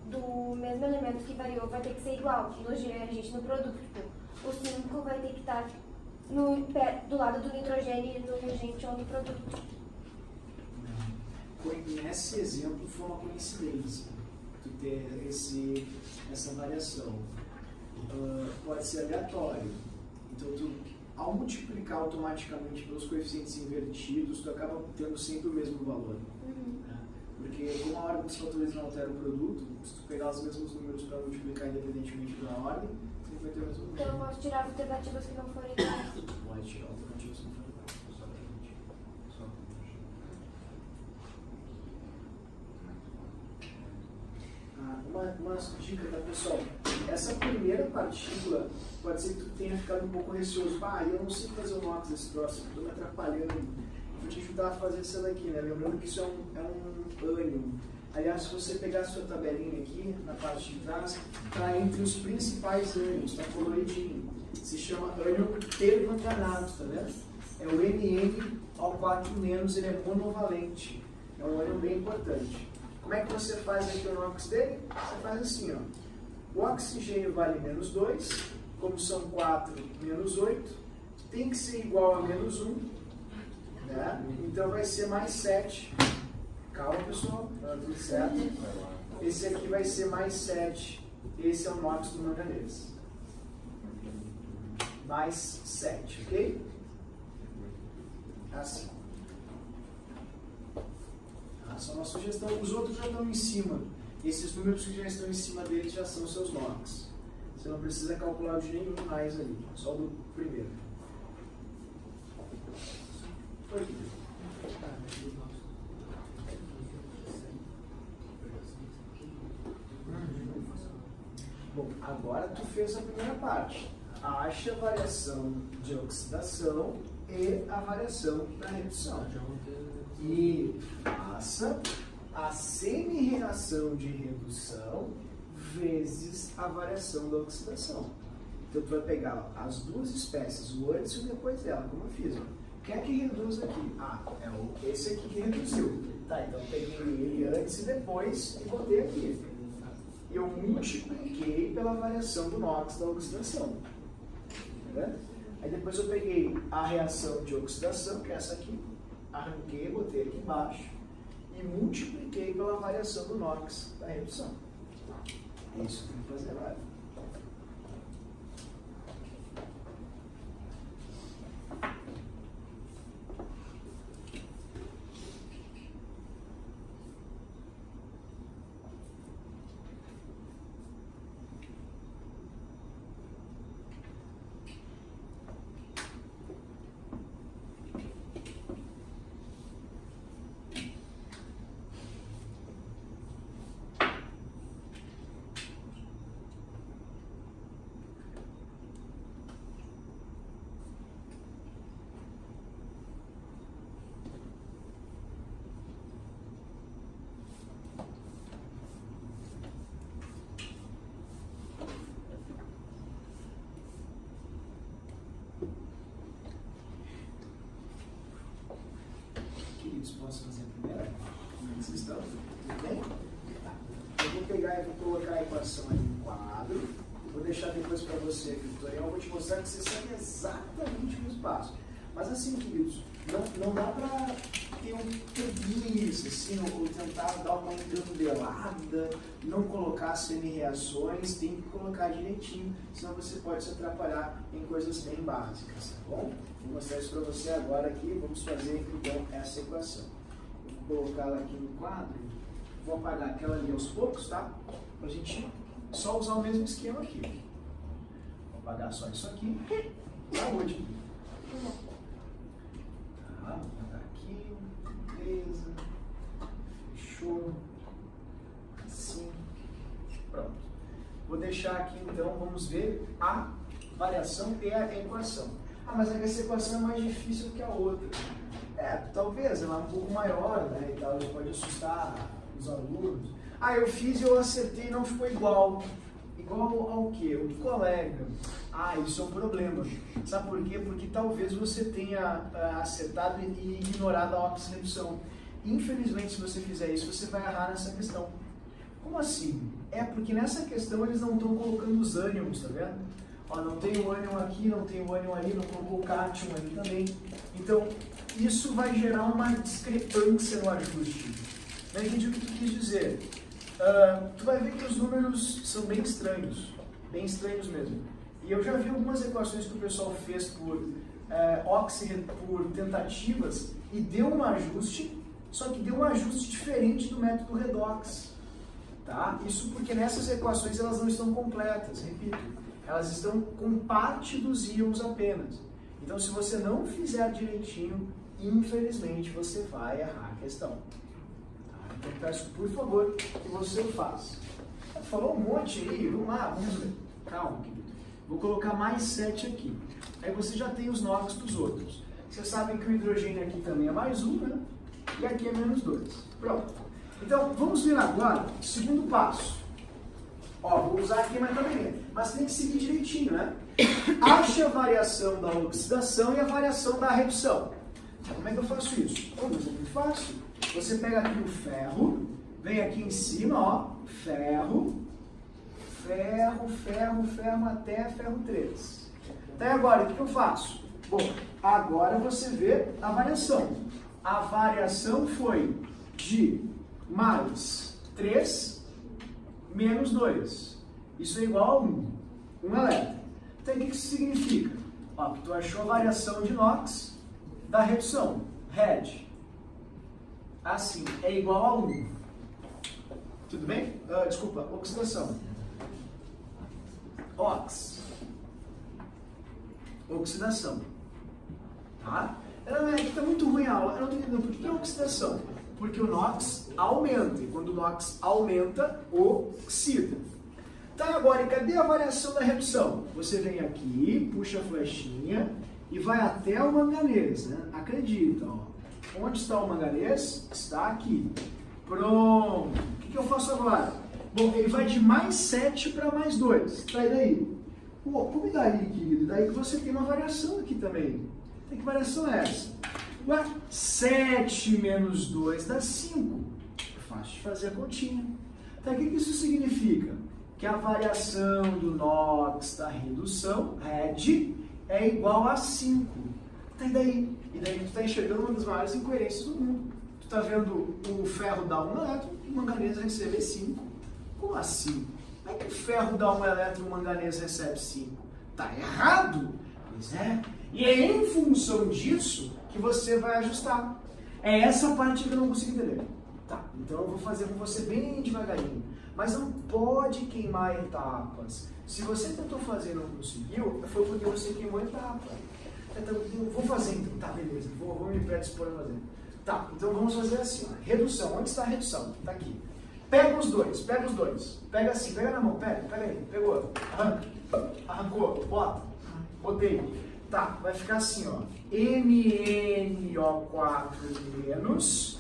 do mesmo elemento que variou vai ter que ser igual no reagente, no produto. Tipo, o 5 vai ter que estar do lado do nitrogênio e no reagente ou no produto. Nesse exemplo foi uma coincidência tu ter essa variação. Pode ser aleatório. Então, ao multiplicar automaticamente pelos coeficientes invertidos, tu acaba tendo sempre o mesmo valor. Né? Porque como a ordem dos fatores não altera o produto, se tu pegar os mesmos números para multiplicar independentemente da ordem, sempre vai ter o mesmo número. Então eu posso tirar alternativas que não forem iguais. Pode tirar alternativas que não forem iguais. Uma dica, tá, pessoal? Essa primeira partícula pode ser que tu tenha ficado um pouco receoso. Eu não sei fazer o NOx desse troço, estou me atrapalhando. Vou te ajudar a fazer essa daqui, né? Lembrando que isso é um ânion. Aliás, se você pegar a sua tabelinha aqui, na parte de trás, está entre os principais ânions, está coloridinho. Se chama ânion permanganato, tá vendo? É o NnO4-, ele é monovalente. É um ânion bem importante. Como é que você faz aqui o NOx dele? Você faz assim, ó. O oxigênio vale -2, como são 4 menos 8, tem que ser igual a -1, né? Então vai ser mais 7. Calma, pessoal, tá tudo certo. Esse aqui vai ser mais 7. Esse é o NOx do manganês. Mais 7, ok? Assim. Só uma sugestão. Os outros já estão em cima. Esses números que já estão em cima deles já são seus NOx. Você não precisa calcular de nenhum mais ali, só do primeiro. Foi. Bom, agora tu fez a primeira parte. Acha a variação de oxidação e a variação da redução. E faça a semi-reação de redução vezes a variação da oxidação. Então tu vai pegar as duas espécies, o antes e o depois dela, como eu fiz. Ó. Quem é que reduz aqui? Ah, é esse aqui que reduziu. Tá, então eu peguei ele antes e depois e botei aqui. Eu multipliquei pela variação do NOx da oxidação. Tá? Aí depois eu peguei a reação de oxidação, que é essa aqui, arranquei, botei aqui embaixo e multipliquei pela variação do NOx da redução. É isso que eu vou fazer agora. Posso fazer a primeira? Vocês estão? Tudo bem? Tá. Eu vou pegar e vou colocar a equação aí no quadro. Vou deixar depois para você aqui no tutorial. Vou te mostrar que você segue exatamente o mesmo passo. Mas assim, queridos, não dá para ter um preguiça, assim, ou tentar dar uma engambeelada, não colocar semi-reações, tem que colocar direitinho, senão você pode se atrapalhar em coisas bem básicas, tá bom? Vou mostrar isso para você agora aqui, vamos fazer então essa equação. Eu vou colocá-la aqui no quadro, vou apagar aquela ali aos poucos, tá? Para a gente só usar o mesmo esquema aqui. Vou apagar só isso aqui. Saúde! Tá, vou apagar aqui, beleza. Fechou. Assim. Pronto. Vou deixar aqui então, vamos ver a variação e a equação. Ah, mas essa equação é mais difícil que a outra. Talvez, ela é um pouco maior, né, e tal, isso pode assustar os alunos. Ah, eu fiz e eu acertei e não ficou igual. Igual ao quê? O do colega. Ah, isso é um problema. Sabe por quê? Porque talvez você tenha acertado e ignorado a oxi-redução. Infelizmente, se você fizer isso, você vai errar nessa questão. Como assim? É porque nessa questão eles não estão colocando os ânions, tá vendo? Ó, não tem o ânion aqui, não tem o ânion ali, não colocou o cátion ali também. Então, isso vai gerar uma discrepância no ajuste. Não entendi o que tu quis dizer. Tu vai ver que os números são bem estranhos mesmo. E eu já vi algumas equações que o pessoal fez por tentativas e deu um ajuste, só que deu um ajuste diferente do método redox. Tá? Isso porque nessas equações elas não estão completas, repito. Elas estão com parte dos íons apenas. Então, se você não fizer direitinho, infelizmente você vai errar a questão. Tá? Então, peço, por favor, que você o faça. Falou um monte aí, vamos lá, vamos ver. Calma, querido. Vou colocar mais 7 aqui. Aí você já tem os NOx dos outros. Vocês sabem que o hidrogênio aqui também é mais 1, né? E aqui é menos 2. Pronto. Então, vamos ver agora o segundo passo. Ó, vou usar aqui mais também, mas tem que seguir direitinho, né? Ache a variação da oxidação e a variação da redução. Como é que eu faço isso? Oh, mas é muito fácil. Você pega aqui o ferro, vem aqui em cima, ó, ferro, até ferro 3. Até agora, o que eu faço? Bom, agora você vê a variação. A variação foi de mais 3 menos 2. Isso é igual a 1. 1 elétron. Então, o que isso significa? Ó, tu achou a variação de NOx da redução. Red. Assim, é igual a 1. Tudo bem? Desculpa, oxidação. Ox. Oxidação. Tá? Aqui está muito ruim a aula. Eu não estou entendendo por que é oxidação. Porque o NOx aumenta. E quando o NOx aumenta, oxida. Tá, Tá, agora, e cadê a variação da redução? Você vem aqui, puxa a flechinha e vai até o manganês, né? Acredita, ó. Onde está o manganês? Está aqui. Pronto. O que eu faço agora? Bom, ele vai de mais 7 para mais 2. Tá, e daí? Pô, como daí, querido? Daí que você tem uma variação aqui também. Que variação é essa? Ué, 7 menos 2 dá 5. É fácil de fazer a continha. Tá, o que isso significa? Que a variação do NOx da redução, RED, é igual a 5. Tá, e daí? E daí tu está enxergando uma das maiores incoerências do mundo. Tu está vendo o ferro dar 1 elétron e o manganês receber 5. Como assim? Como é que o ferro dá 1 elétron e o manganês recebe 5? Tá errado? Pois é. E é em função disso que você vai ajustar. É essa parte que eu não consigo entender. Tá, então eu vou fazer com você bem devagarinho. Mas não pode queimar etapas. Se você tentou fazer e não conseguiu, foi porque você queimou etapa. Então, eu vou fazer então. Tá, beleza. Vou me predispor a fazer. Tá, então vamos fazer assim. Ó. Redução. Onde está a redução? Tá aqui. Pega os dois. Pega assim, pega na mão, pega aí. Pegou. Arrancou. Bota. Botei. Tá, vai ficar assim, ó. MnO4 menos,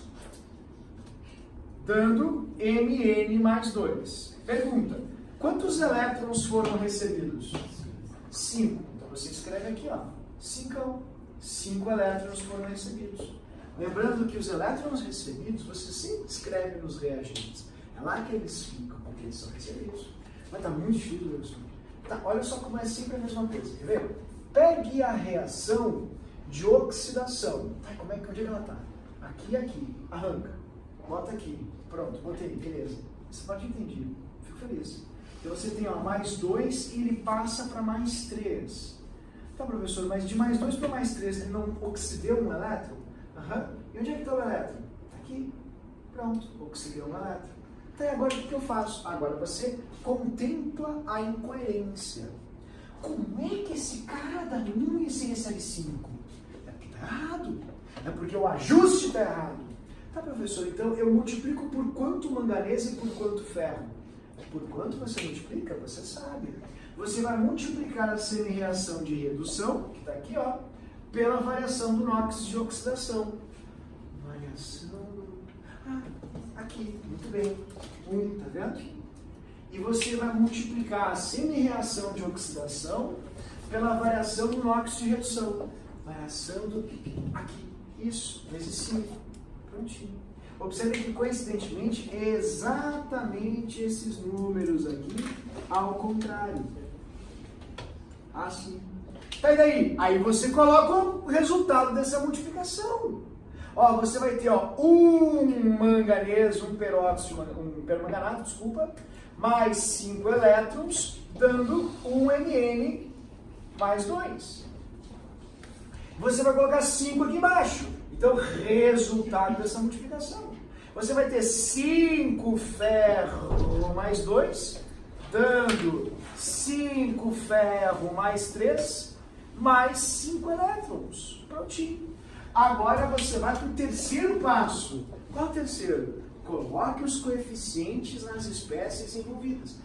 dando Mn mais 2. Pergunta, quantos elétrons foram recebidos? 5. Então você escreve aqui, ó. 5 elétrons foram recebidos. Lembrando que os elétrons recebidos, você sempre escreve nos reagentes. É lá que eles ficam, porque eles são recebidos. Mas tá muito difícil, Wilson. Tá, olha só como é sempre a mesma coisa, quer ver? Pegue a reação de oxidação. Tá, onde é que ela está? Aqui e aqui. Arranca. Bota aqui. Pronto, botei. Beleza. Essa parte eu entendi. Fico feliz. Então você tem ó, mais 2 e ele passa para mais 3. Tá, professor, mas de mais 2 para mais 3 ele não oxidou um elétron? Aham. E onde é que está o elétron? Está aqui. Pronto. Oxidou um elétron. Tá, e agora o que eu faço? Agora você contempla a incoerência. Como é que esse cara dá 1 e esse recebe 5? É porque está errado. É porque o ajuste está errado. Tá, professor, então eu multiplico por quanto manganês e por quanto ferro? Por quanto você multiplica? Você sabe. Você vai multiplicar a semi-reação de redução, que está aqui, ó, pela variação do NOx de oxidação. Variação... aqui, muito bem. 1, tá vendo? E você vai multiplicar a semi-reação de oxidação pela variação do NOx de redução. Variação do... aqui. Isso, vezes 5. Prontinho. Observe que, coincidentemente, é exatamente esses números aqui ao contrário. Assim. Tá, e daí? Aí você coloca o resultado dessa multiplicação. Ó, você vai ter ó, um manganês, um permanganato, desculpa, mais 5 elétrons, dando um Mn mais 2. Você vai colocar 5 aqui embaixo. Então, resultado dessa multiplicação. Você vai ter 5 ferro mais 2, dando 5 ferro mais 3, mais 5 elétrons. Prontinho. Agora você vai para o terceiro passo. Qual é o terceiro? Coloque os coeficientes nas espécies envolvidas.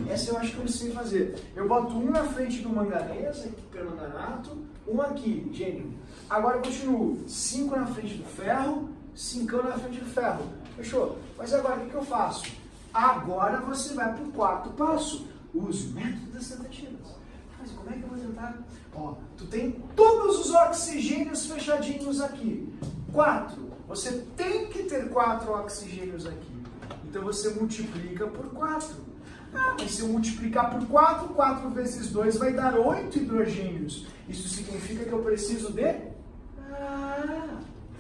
Essa eu acho que eu sei fazer. Eu boto um na frente do manganês, aqui permanganato, um aqui, gênio. Agora eu continuo. 5 na frente do ferro, 5 na frente do ferro. Fechou? Mas agora o que eu faço? Agora você vai para o quarto passo. Use o método das tentativas. Mas como é que eu vou tentar? Ó, tu tem todos os oxigênios fechadinhos aqui. 4. Você tem que ter 4 oxigênios aqui. Então você multiplica por 4. Mas se eu multiplicar por 4, 4 vezes 2 vai dar 8 hidrogênios. Isso significa que eu preciso de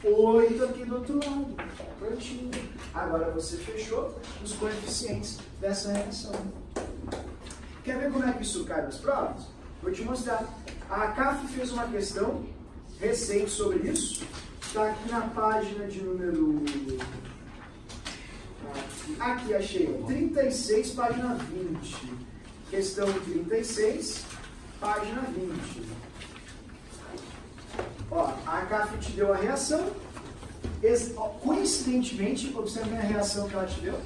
8 aqui do outro lado. Prontinho. Agora você fechou os coeficientes dessa reação. Quer ver como é que isso cai nas provas? Vou te mostrar. A CAF fez uma questão recente sobre isso. Está aqui na página de número... Aqui achei, 36, página 20. Questão 36, página 20. Ó, a CAF te deu a reação. Coincidentemente, observe a reação que ela te deu.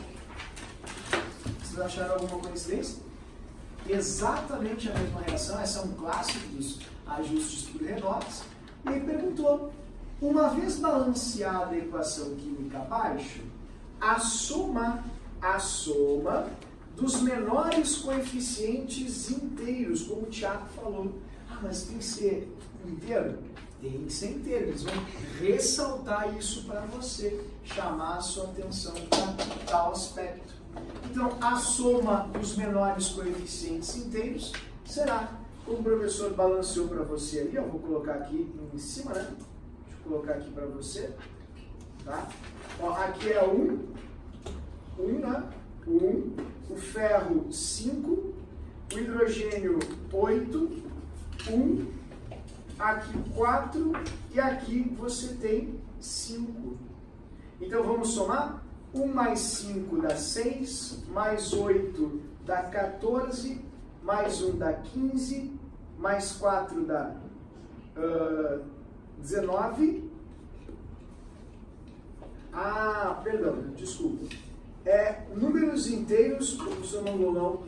Vocês acharam alguma coincidência? Exatamente a mesma reação, essa é um clássico dos ajustes por redox. E ele perguntou, uma vez balanceada a equação química abaixo, a soma dos menores coeficientes inteiros, como o Thiago falou. Ah, mas tem que ser inteiro? Tem que ser inteiro. Eles vão ressaltar isso para você, chamar a sua atenção para tal aspecto. Então, a soma dos menores coeficientes inteiros será, como o professor balanceou para você ali, eu vou colocar aqui em cima, né? Deixa eu colocar aqui para você. Tá? Ó, aqui é 1, né? 1, o ferro 5, o hidrogênio 8, 1, aqui 4 e aqui você tem 5. Então vamos somar? 1 mais 5 dá 6, mais 8 dá 14, mais 1 dá 15, mais 4 dá 19. Ah, perdão, desculpa. Números inteiros, o professor não leu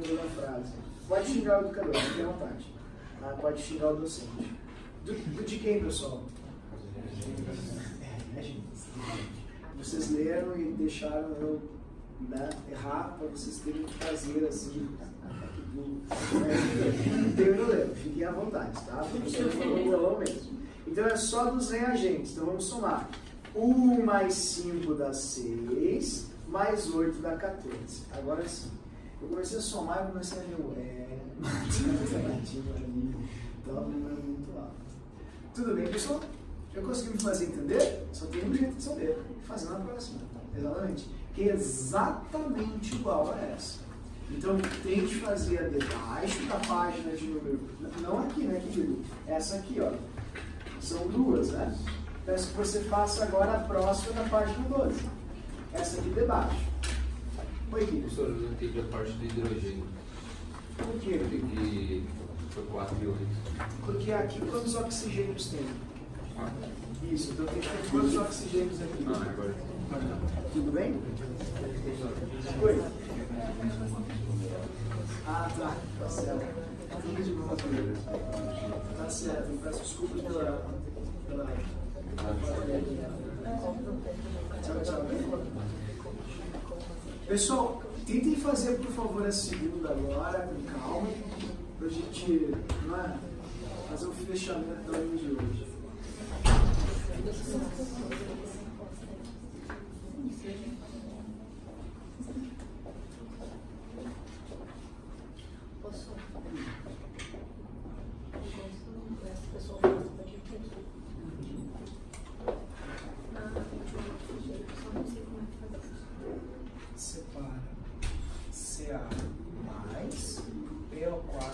toda a frase. Pode xingar o educador, fique à vontade. Pode xingar o docente. De quem, pessoal? Vocês leram e deixaram eu errar para vocês terem que fazer assim. Não tem problema, fiquem à vontade, tá? O professor falou bolão mesmo. Então é só dos reagentes. Então vamos somar. 1 mais 5 dá 6, mais 8 dá 14. Agora sim. Eu comecei a somar e comecei a ver o então o número é muito alto. Tudo bem, pessoal? Eu consegui me fazer entender? Só tem um jeito de saber. Fazendo a próxima. Exatamente. Que é exatamente igual a essa. Então, tente fazer a debaixo da página de número... Não aqui, né, querido? Essa aqui, ó. São duas, né? Peço que você faça agora a próxima da página 12. Essa aqui debaixo. Oi, Guilherme. Professor, eu não entendi a parte do hidrogênio. Por quê? Porque foi 4 e 8. Porque aqui quantos oxigênios tem? 4. Isso, então tem que ter quantos oxigênios aqui? Agora. Tudo bem? Oi? Tá certo. Tudo de boa. Tá certo, eu peço desculpas pela... Tchau. Pessoal, tentem fazer, por favor, a segunda agora, com calma, pra gente fazer o fechamento da aula de hoje. Separa Ca mais PO4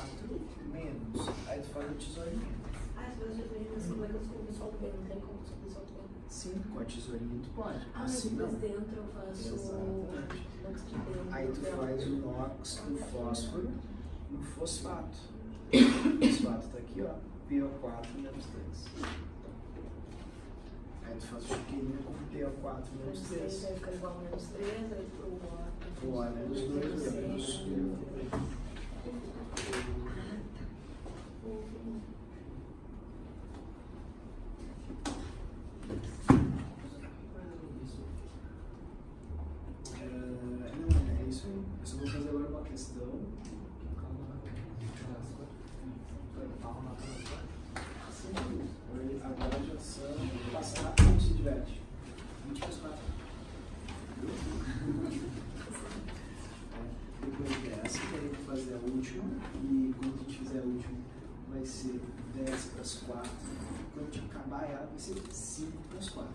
menos. Aí tu faz a tesourinha. Como é que eu descubro só o P? Não tem como descobrir só o P? Sim, com a tesourinha tu pode. Mas não. dentro eu faço Exatamente. NOx de dentro. Aí tu faz o NOx do fósforo e o fosfato. O fosfato tá aqui, ó. PO4 menos 3. Aí tu faz o chiqueirinho com PO4 menos 3. Aí fica igual a menos 3, aí O A menos 2 menos. É isso aí. Eu só vou fazer agora uma questão. Agora já são. Vou passar, não se diverte. 20 mais 4. Depois dessa, que eu vou fazer a última. E quando a gente fizer a última, vai ser 10 para as 4. Quando a gente acabar ela, vai ser 5 para as 4.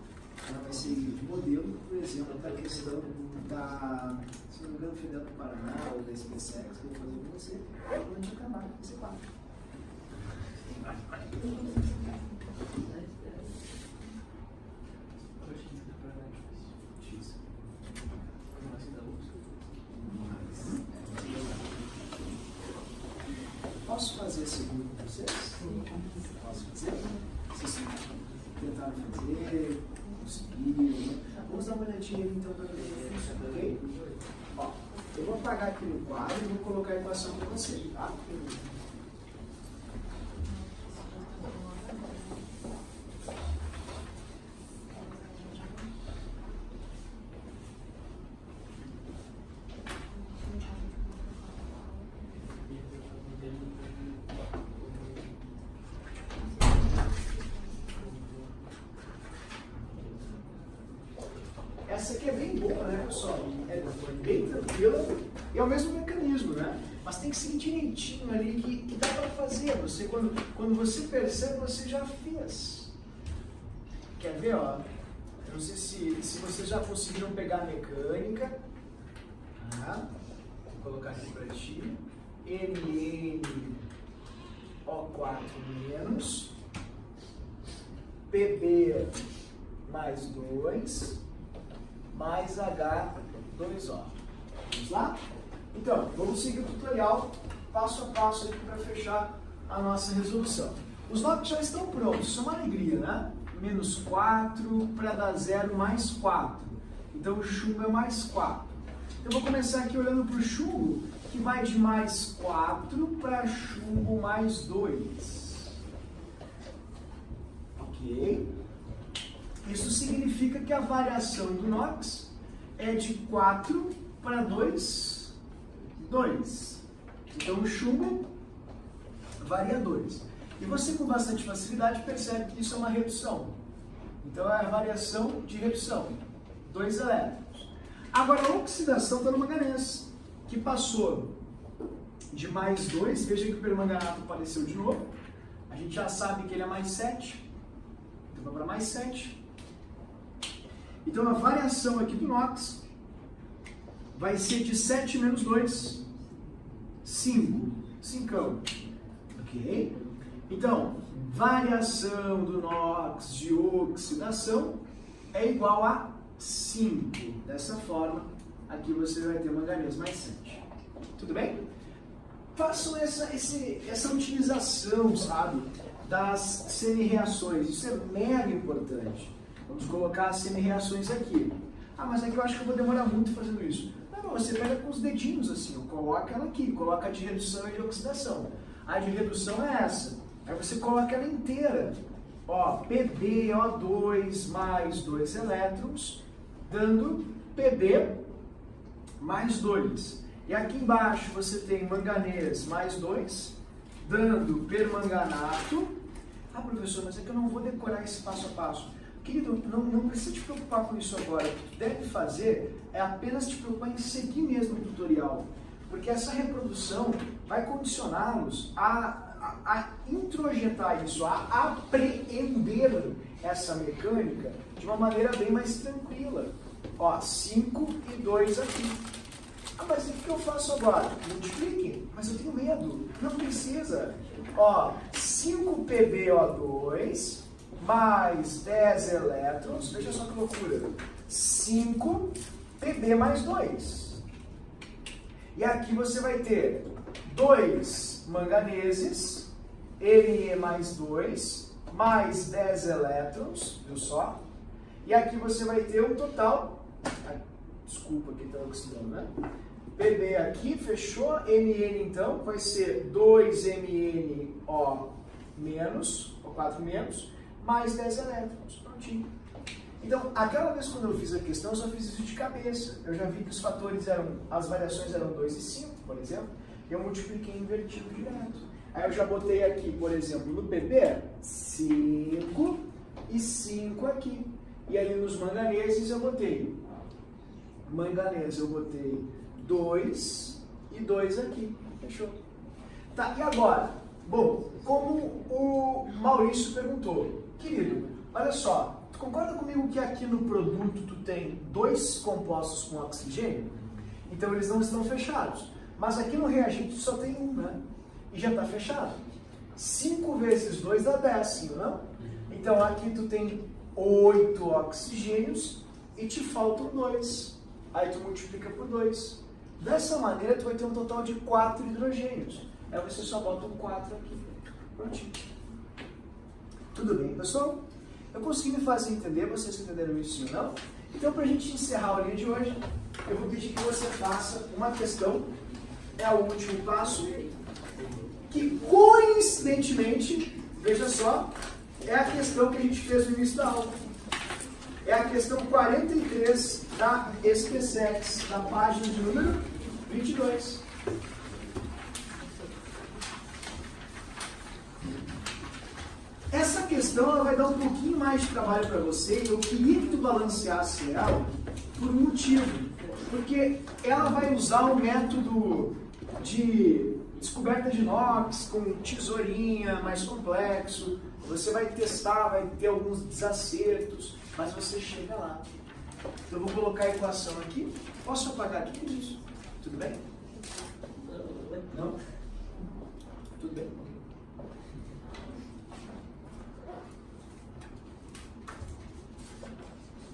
Ela vai seguir o modelo, por exemplo, da questão da, se não me engano, Federal do Paraná ou da SpaceX, que eu vou fazer com você. Quando a gente acabar, vai ser 4. Posso fazer a segunda com vocês? Posso fazer? Vocês tentaram fazer, conseguiram. Vamos dar uma olhadinha então para ver, ok? Ó. Eu vou apagar aqui no quadro e vou colocar a equação para você, tá? Essa aqui é bem boa, né, pessoal? É bem tranquila e é o mesmo mecanismo, né? Mas tem que seguir direitinho ali que dá para fazer. Você, quando você percebe, você já fez. Quer ver, ó? Eu não sei se vocês já conseguiram pegar a mecânica. Vou colocar aqui para ti. MnO4 menos Pb mais 2 mais H2O. Vamos lá? Então, vamos seguir o tutorial passo a passo aqui para fechar a nossa resolução. Os NOx já estão prontos, isso é uma alegria, né? Menos 4 para dar 0 mais 4. Então o chumbo é mais 4. Eu vou começar aqui olhando para o chumbo, que vai de mais 4 para chumbo mais 2. Ok? Isso significa que a variação do NOx é de 4 para 2. Então o chumbo varia 2. E você com bastante facilidade percebe que isso é uma redução. Então é a variação de redução. 2 elétrons. Agora a oxidação está no manganês, que passou de mais 2. Veja que o permanganato apareceu de novo. A gente já sabe que ele é mais 7. Então vai para mais 7. Então a variação aqui do NOx vai ser de 7 menos 2, 5. 5. Ok? Então, variação do NOx de oxidação é igual a 5. Dessa forma, aqui você vai ter manganês mais 7. Tudo bem? Façam essa utilização, sabe, das semi-reações. Isso é mega importante. Vamos colocar as semi-reações aqui. Ah, mas aqui eu acho que eu vou demorar muito fazendo isso. Não, você pega com os dedinhos assim, coloca ela aqui, coloca a de redução e de oxidação. A de redução é essa. Aí você coloca ela inteira. Ó, PbO2 mais 2 elétrons, dando Pb mais 2. E aqui embaixo você tem manganês mais 2, dando permanganato. Ah, professor, mas é que eu não vou decorar esse passo a passo. Querido, não precisa te preocupar com isso agora. O que tu deve fazer é apenas te preocupar em seguir mesmo o tutorial. Porque essa reprodução vai condicioná-los a introjetar isso, a apreender essa mecânica de uma maneira bem mais tranquila. Ó, 5 e 2 aqui. Ah, mas o que eu faço agora? Multiplique. Mas eu tenho medo. Não precisa. Ó, 5 PbO2 mais 10 elétrons. Veja só que loucura. 5 Pb mais 2. E aqui você vai ter 2 manganeses, Ne mais 2, mais 10 elétrons, viu só? E aqui você vai ter um total, desculpa que está oxidando, né? Pb aqui, fechou, Mn então vai ser 2MnO menos, O4 menos, mais 10 elétrons, prontinho. Então, aquela vez quando eu fiz a questão, eu só fiz isso de cabeça. Eu já vi que os fatores as variações eram 2 e 5, por exemplo, e eu multipliquei invertido direto. Aí eu já botei aqui, por exemplo, no Pb, 5 e 5 aqui. E ali nos manganeses eu botei, manganês eu botei 2 e 2 aqui. Fechou? Tá, e agora? Bom, como o Maurício perguntou, querido, olha só, tu concorda comigo que aqui no produto tu tem 2 compostos com oxigênio? Então eles não estão fechados. Mas aqui no reagente só tem um, né? E já está fechado. 5 vezes 2 dá 10, não? Então aqui tu tem 8 oxigênios e te faltam 2. Aí tu multiplica por 2. Dessa maneira tu vai ter um total de 4 hidrogênios. Aí você só bota um 4 aqui. Prontinho. Tudo bem, pessoal? Eu consegui me fazer entender, vocês entenderam isso ou não? Então, para a gente encerrar o dia de hoje, eu vou pedir que você faça uma questão, é o último passo, que coincidentemente, veja só, é a questão que a gente fez no início da aula. É a questão 43 da SPSEX, da página de número 22. Essa questão ela vai dar um pouquinho mais de trabalho para você e eu queria que tu balanceasse ela por um motivo. Porque ela vai usar um método de descoberta de inox com tesourinha mais complexo. Você vai testar, vai ter alguns desacertos, mas você chega lá. Então eu vou colocar a equação aqui. Posso apagar tudo isso? Tudo bem? Não? Tudo bem.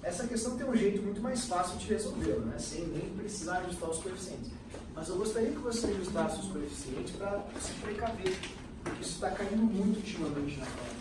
Essa questão tem um jeito muito mais fácil de resolver, né? Sem nem precisar ajustar os coeficientes. Mas eu gostaria que você ajustasse os coeficientes para se precaver, porque isso está caindo muito ultimamente na prova.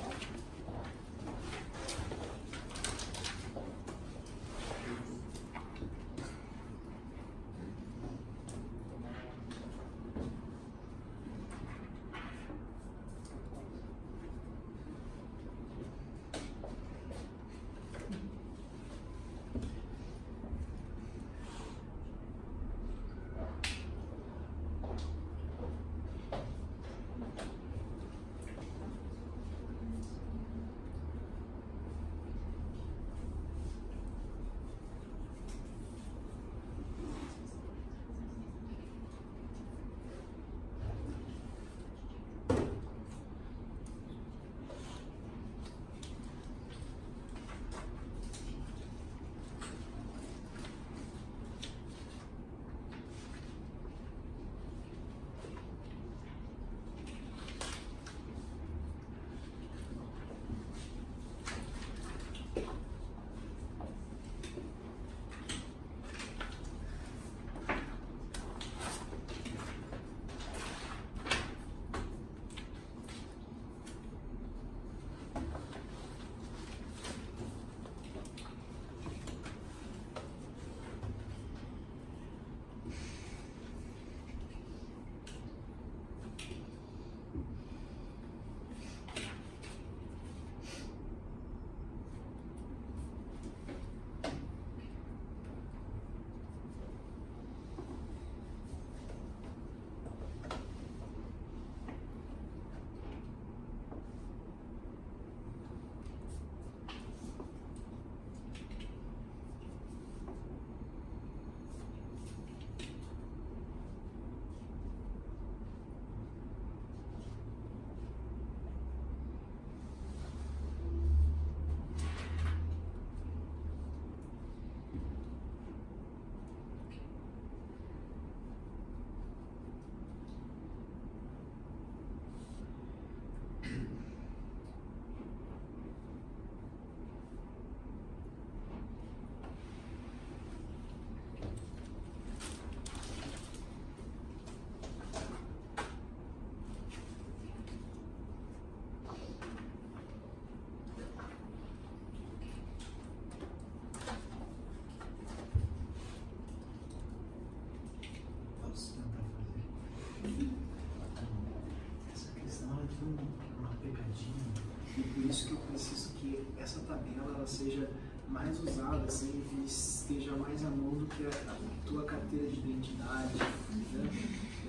Por isso que eu preciso que essa tabela ela seja mais usada, assim, e esteja mais à mão do que a tua carteira de identidade, né?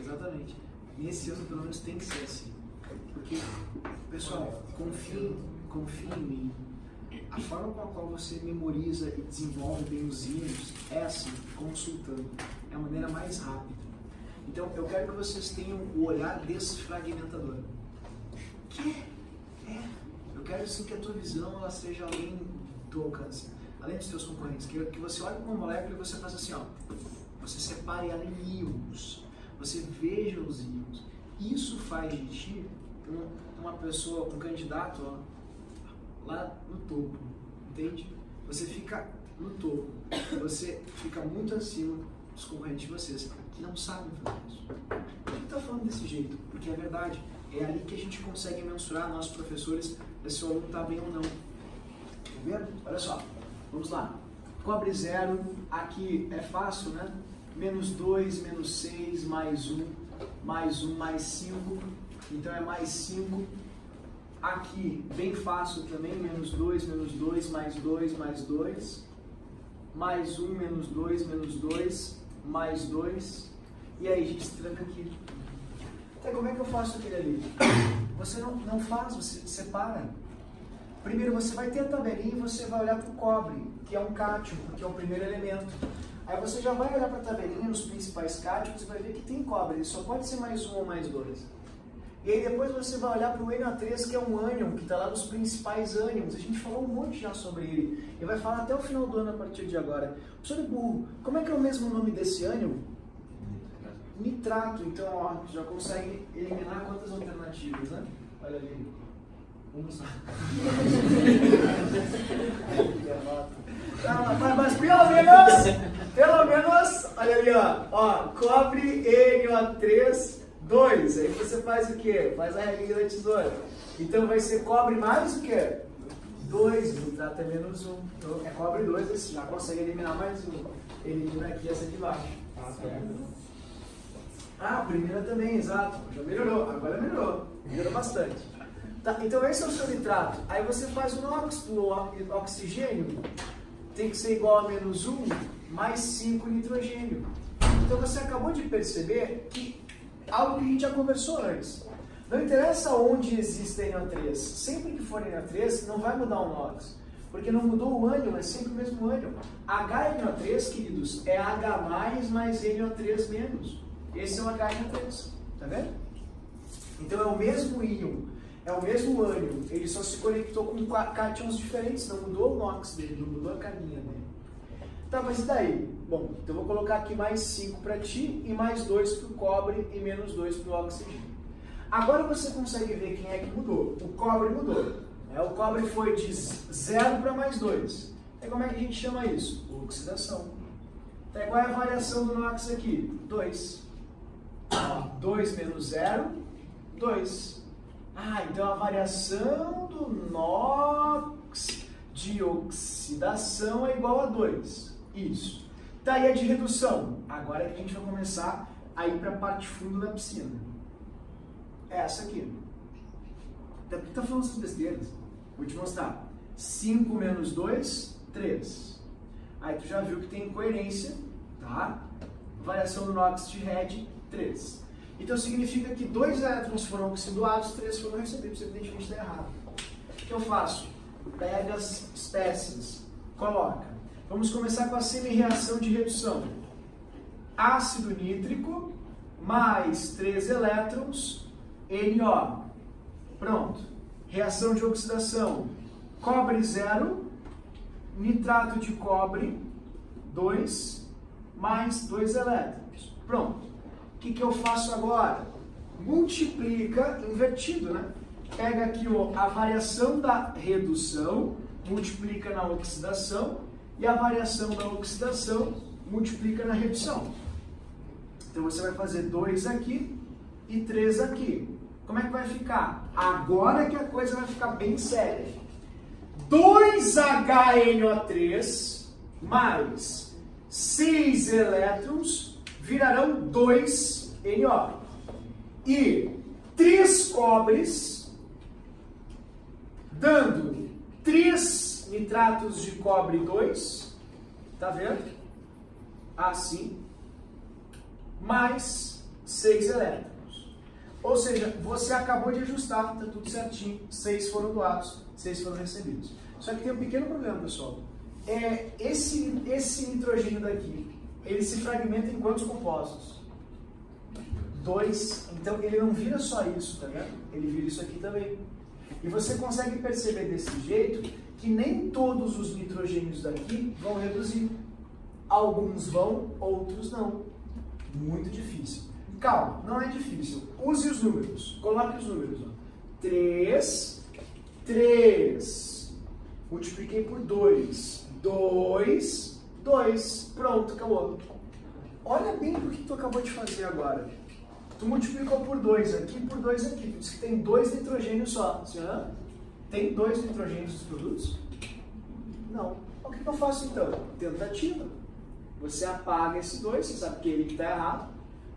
Exatamente. Nesse ano, pelo menos, tem que ser assim. Porque, pessoal, confie em mim. A forma com a qual você memoriza e desenvolve bem os hinos é assim, consultando. É a maneira mais rápida. Então, eu quero que vocês tenham o olhar desfragmentador. Eu quero sim que a tua visão ela seja além do alcance, além dos teus concorrentes. Que você olhe para uma molécula e você faça assim, ó, você separe ela em íons, você veja os íons. Isso faz de ti uma pessoa, um candidato, ó, lá no topo, entende? Você fica no topo, você fica muito acima dos concorrentes de vocês que não sabem fazer isso. Por que está falando desse jeito? Porque é verdade. É ali que a gente consegue mensurar, nossos professores, se o aluno está bem ou não. Tá vendo? Olha só, vamos lá. cobre 0, aqui é fácil, né? Menos 2, menos 6, mais 1, mais 1, mais 5, então é mais 5. Aqui, bem fácil também, menos 2, mais 2, mais 2, mais 1, menos 2, mais 2, e aí a gente tranca aqui. Então como é que eu faço aquele ali? Você não faz, você separa. Primeiro você vai ter a tabelinha e você vai olhar para o cobre, que é um cátion, porque é o primeiro elemento. Aí você já vai olhar para a tabelinha, nos principais cátions, e vai ver que tem cobre, ele só pode ser mais 1 ou mais 2. E aí depois você vai olhar para o NO3, que é um ânion, que está lá nos principais ânions. A gente falou um monte já sobre ele. E vai falar até o final do ano a partir de agora. Professor de burro, como é que é o mesmo nome desse ânion? Nitrato. Então, ó, já consegue eliminar quantas alternativas, né? Olha ali. Vamos lá. Mas pelo menos, olha ali, ó, cobre NO3, 2. Aí você faz o quê? Faz a regrinha da tesoura. Então vai ser cobre mais o quê? 2, nitrato é menos 1. Então é cobre 2, você já consegue eliminar mais 1. Elimina aqui essa de baixo. Ah, a primeira também, exato. Já melhorou, agora melhorou. Melhorou bastante. Tá, então esse é o seu nitrato. Aí você faz o NOx do oxigênio. Tem que ser igual a menos 1 mais 5 nitrogênio. Então você acabou de perceber que algo que a gente já conversou antes. Não interessa onde existe NO3. Sempre que for NO3, não vai mudar o NOx. Porque não mudou o ânion, é sempre o mesmo ânion. HNO3, queridos, é H+, mais NO3 menos. Esse é o HNO3, tá vendo? Então é o mesmo íon, é o mesmo ânion, ele só se conectou com cátions diferentes, não mudou o NOx dele, não mudou a carguinha dele. Tá, mas e daí? Bom, então eu vou colocar aqui mais 5 para ti e mais 2 para o cobre e menos 2 para o oxigênio. Agora você consegue ver quem é que mudou. O cobre mudou. O cobre foi de 0 para mais 2. E como é que a gente chama isso? Oxidação. Então, qual é a variação do NOx aqui? 2. 2 menos 0, 2. Ah, então a variação do NOx de oxidação é igual a 2. Isso. Tá, e a de redução? Agora é que a gente vai começar a ir para a parte fundo da piscina. É essa aqui. Por que tá falando essas besteiras? Vou te mostrar. 5 menos 2, 3. Aí tu já viu que tem incoerência, tá? Variação do NOx de RED, 3. Então significa que 2 elétrons foram oxidados, 3 foram recebidos. Evidentemente está errado. O que eu faço? Pega as espécies, coloca. Vamos começar com a semi-reação de redução. Ácido nítrico mais 3 elétrons, NO. Pronto. Reação de oxidação. Cobre 0, nitrato de cobre 2, mais 2 elétrons. Pronto. O que eu faço agora? Multiplica, invertido, né? Pega aqui a variação da redução, multiplica na oxidação, e a variação da oxidação multiplica na redução. Então você vai fazer 2 aqui e 3 aqui. Como é que vai ficar? Agora que a coisa vai ficar bem séria. 2HNO3 mais 6 elétrons virarão 2NO. E 3 cobres, dando 3 nitratos de cobre 2, tá vendo? Assim, mais 6 elétrons. Ou seja, você acabou de ajustar, tá tudo certinho, 6 foram doados, 6 foram recebidos. Só que tem um pequeno problema, pessoal. Esse nitrogênio daqui, ele se fragmenta em quantos compostos? 2. Então ele não vira só isso, tá vendo? Ele vira isso aqui também. E você consegue perceber desse jeito que nem todos os nitrogênios daqui vão reduzir. Alguns vão, outros não. Muito difícil. Calma, não é difícil. Use os números. Coloque os números. 3, 3. Multipliquei por 2. 2, 2. Pronto, acabou. Olha bem o que tu acabou de fazer agora. Tu multiplicou por 2 aqui, por 2 aqui. Tu disse que tem 2 nitrogênios só. Senhora? Tem 2 nitrogênios nos produtos? Não. O que eu faço então? Tentativa. Você apaga esse 2, você sabe que ele que está errado,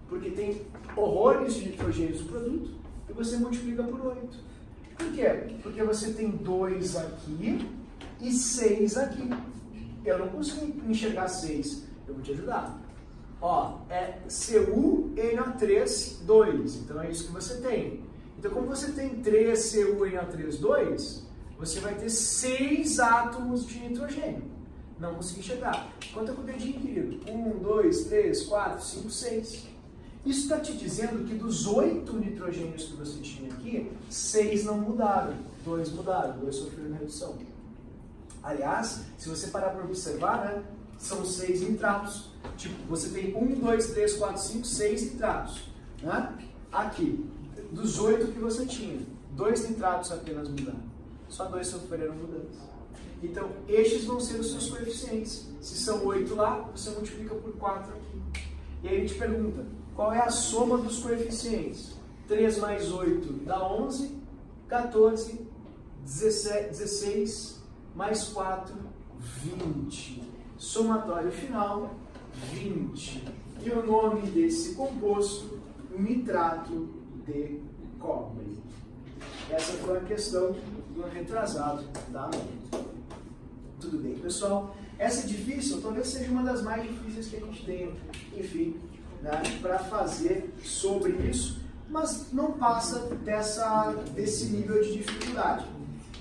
porque tem horrores de nitrogênios no produto, e você multiplica por 8. Por quê? Porque você tem 2 aqui e 6 aqui. Eu não consigo enxergar 6, eu vou te ajudar. Ó, é CuNO3, 2, então é isso que você tem. Então, como você tem 3 CuNO3, 2, você vai ter 6 átomos de nitrogênio. Não consegui enxergar. Conta com o dedinho, querido. 1, 2, 3, 4, 5, 6. Isso está te dizendo que dos 8 nitrogênios que você tinha aqui, 6 não mudaram. 2 mudaram, 2 sofreram redução. Aliás, se você parar para observar, né, são 6 nitratos. Tipo, você tem 1, 2, 3, 4, 5, 6 nitratos. Né? Aqui, dos 8 que você tinha, 2 nitratos apenas mudaram. Só 2 sofreram mudança. Então, estes vão ser os seus coeficientes. Se são 8 lá, você multiplica por 4 aqui. E aí a gente pergunta, qual é a soma dos coeficientes? 3 mais 8 dá 11, 14, 16, mais 4, 20. Somatório final, 20. E o nome desse composto, nitrato de cobre. Essa foi a questão do retrasado da nota. Tudo bem, pessoal? Essa é difícil, talvez seja uma das mais difíceis que a gente tem, enfim, né, para fazer sobre isso, mas não passa desse nível de dificuldade.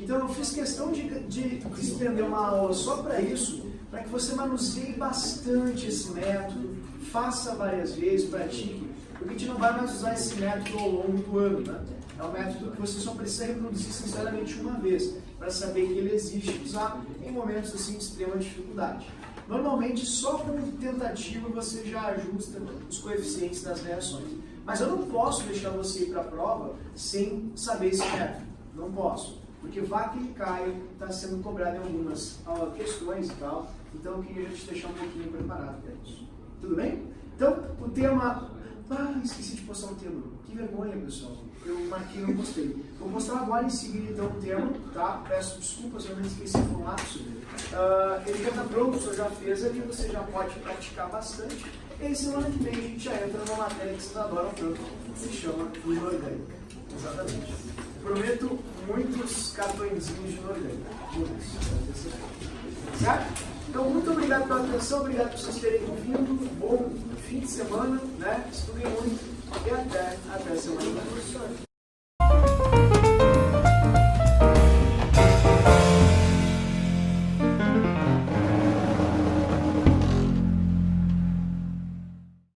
Então eu fiz questão de estender uma aula só para isso, para que você manuseie bastante esse método, faça várias vezes, pratique, porque a gente não vai mais usar esse método ao longo do ano, né? É um método que você só precisa reproduzir sinceramente uma vez, para saber que ele existe e usar em momentos assim, de extrema dificuldade. Normalmente, só com tentativa você já ajusta os coeficientes das reações. Mas eu não posso deixar você ir para a prova sem saber esse método. Não posso. Porque vá que ele caia, está sendo cobrado em algumas questões e tal. Então eu queria já te deixar um pouquinho preparado para isso. Tudo bem? Então, o tema... esqueci de postar o tema. Que vergonha, pessoal. Eu marquei e não postei. Vou mostrar agora em seguida então o tema, tá? Peço desculpas, eu não esqueci o lapso. Ele já está pronto, o senhor já fez ali, você já pode praticar bastante. E aí semana que vem a gente já entra numa matéria que vocês adoram tanto, que se chama inorgânica. Exatamente. Prometo muitos cartõezinhos de inorgânica. Muitos. Certo? Então, muito obrigado pela atenção, obrigado por vocês terem vindo. Bom fim de semana, né? Estudem muito e até semana que vem.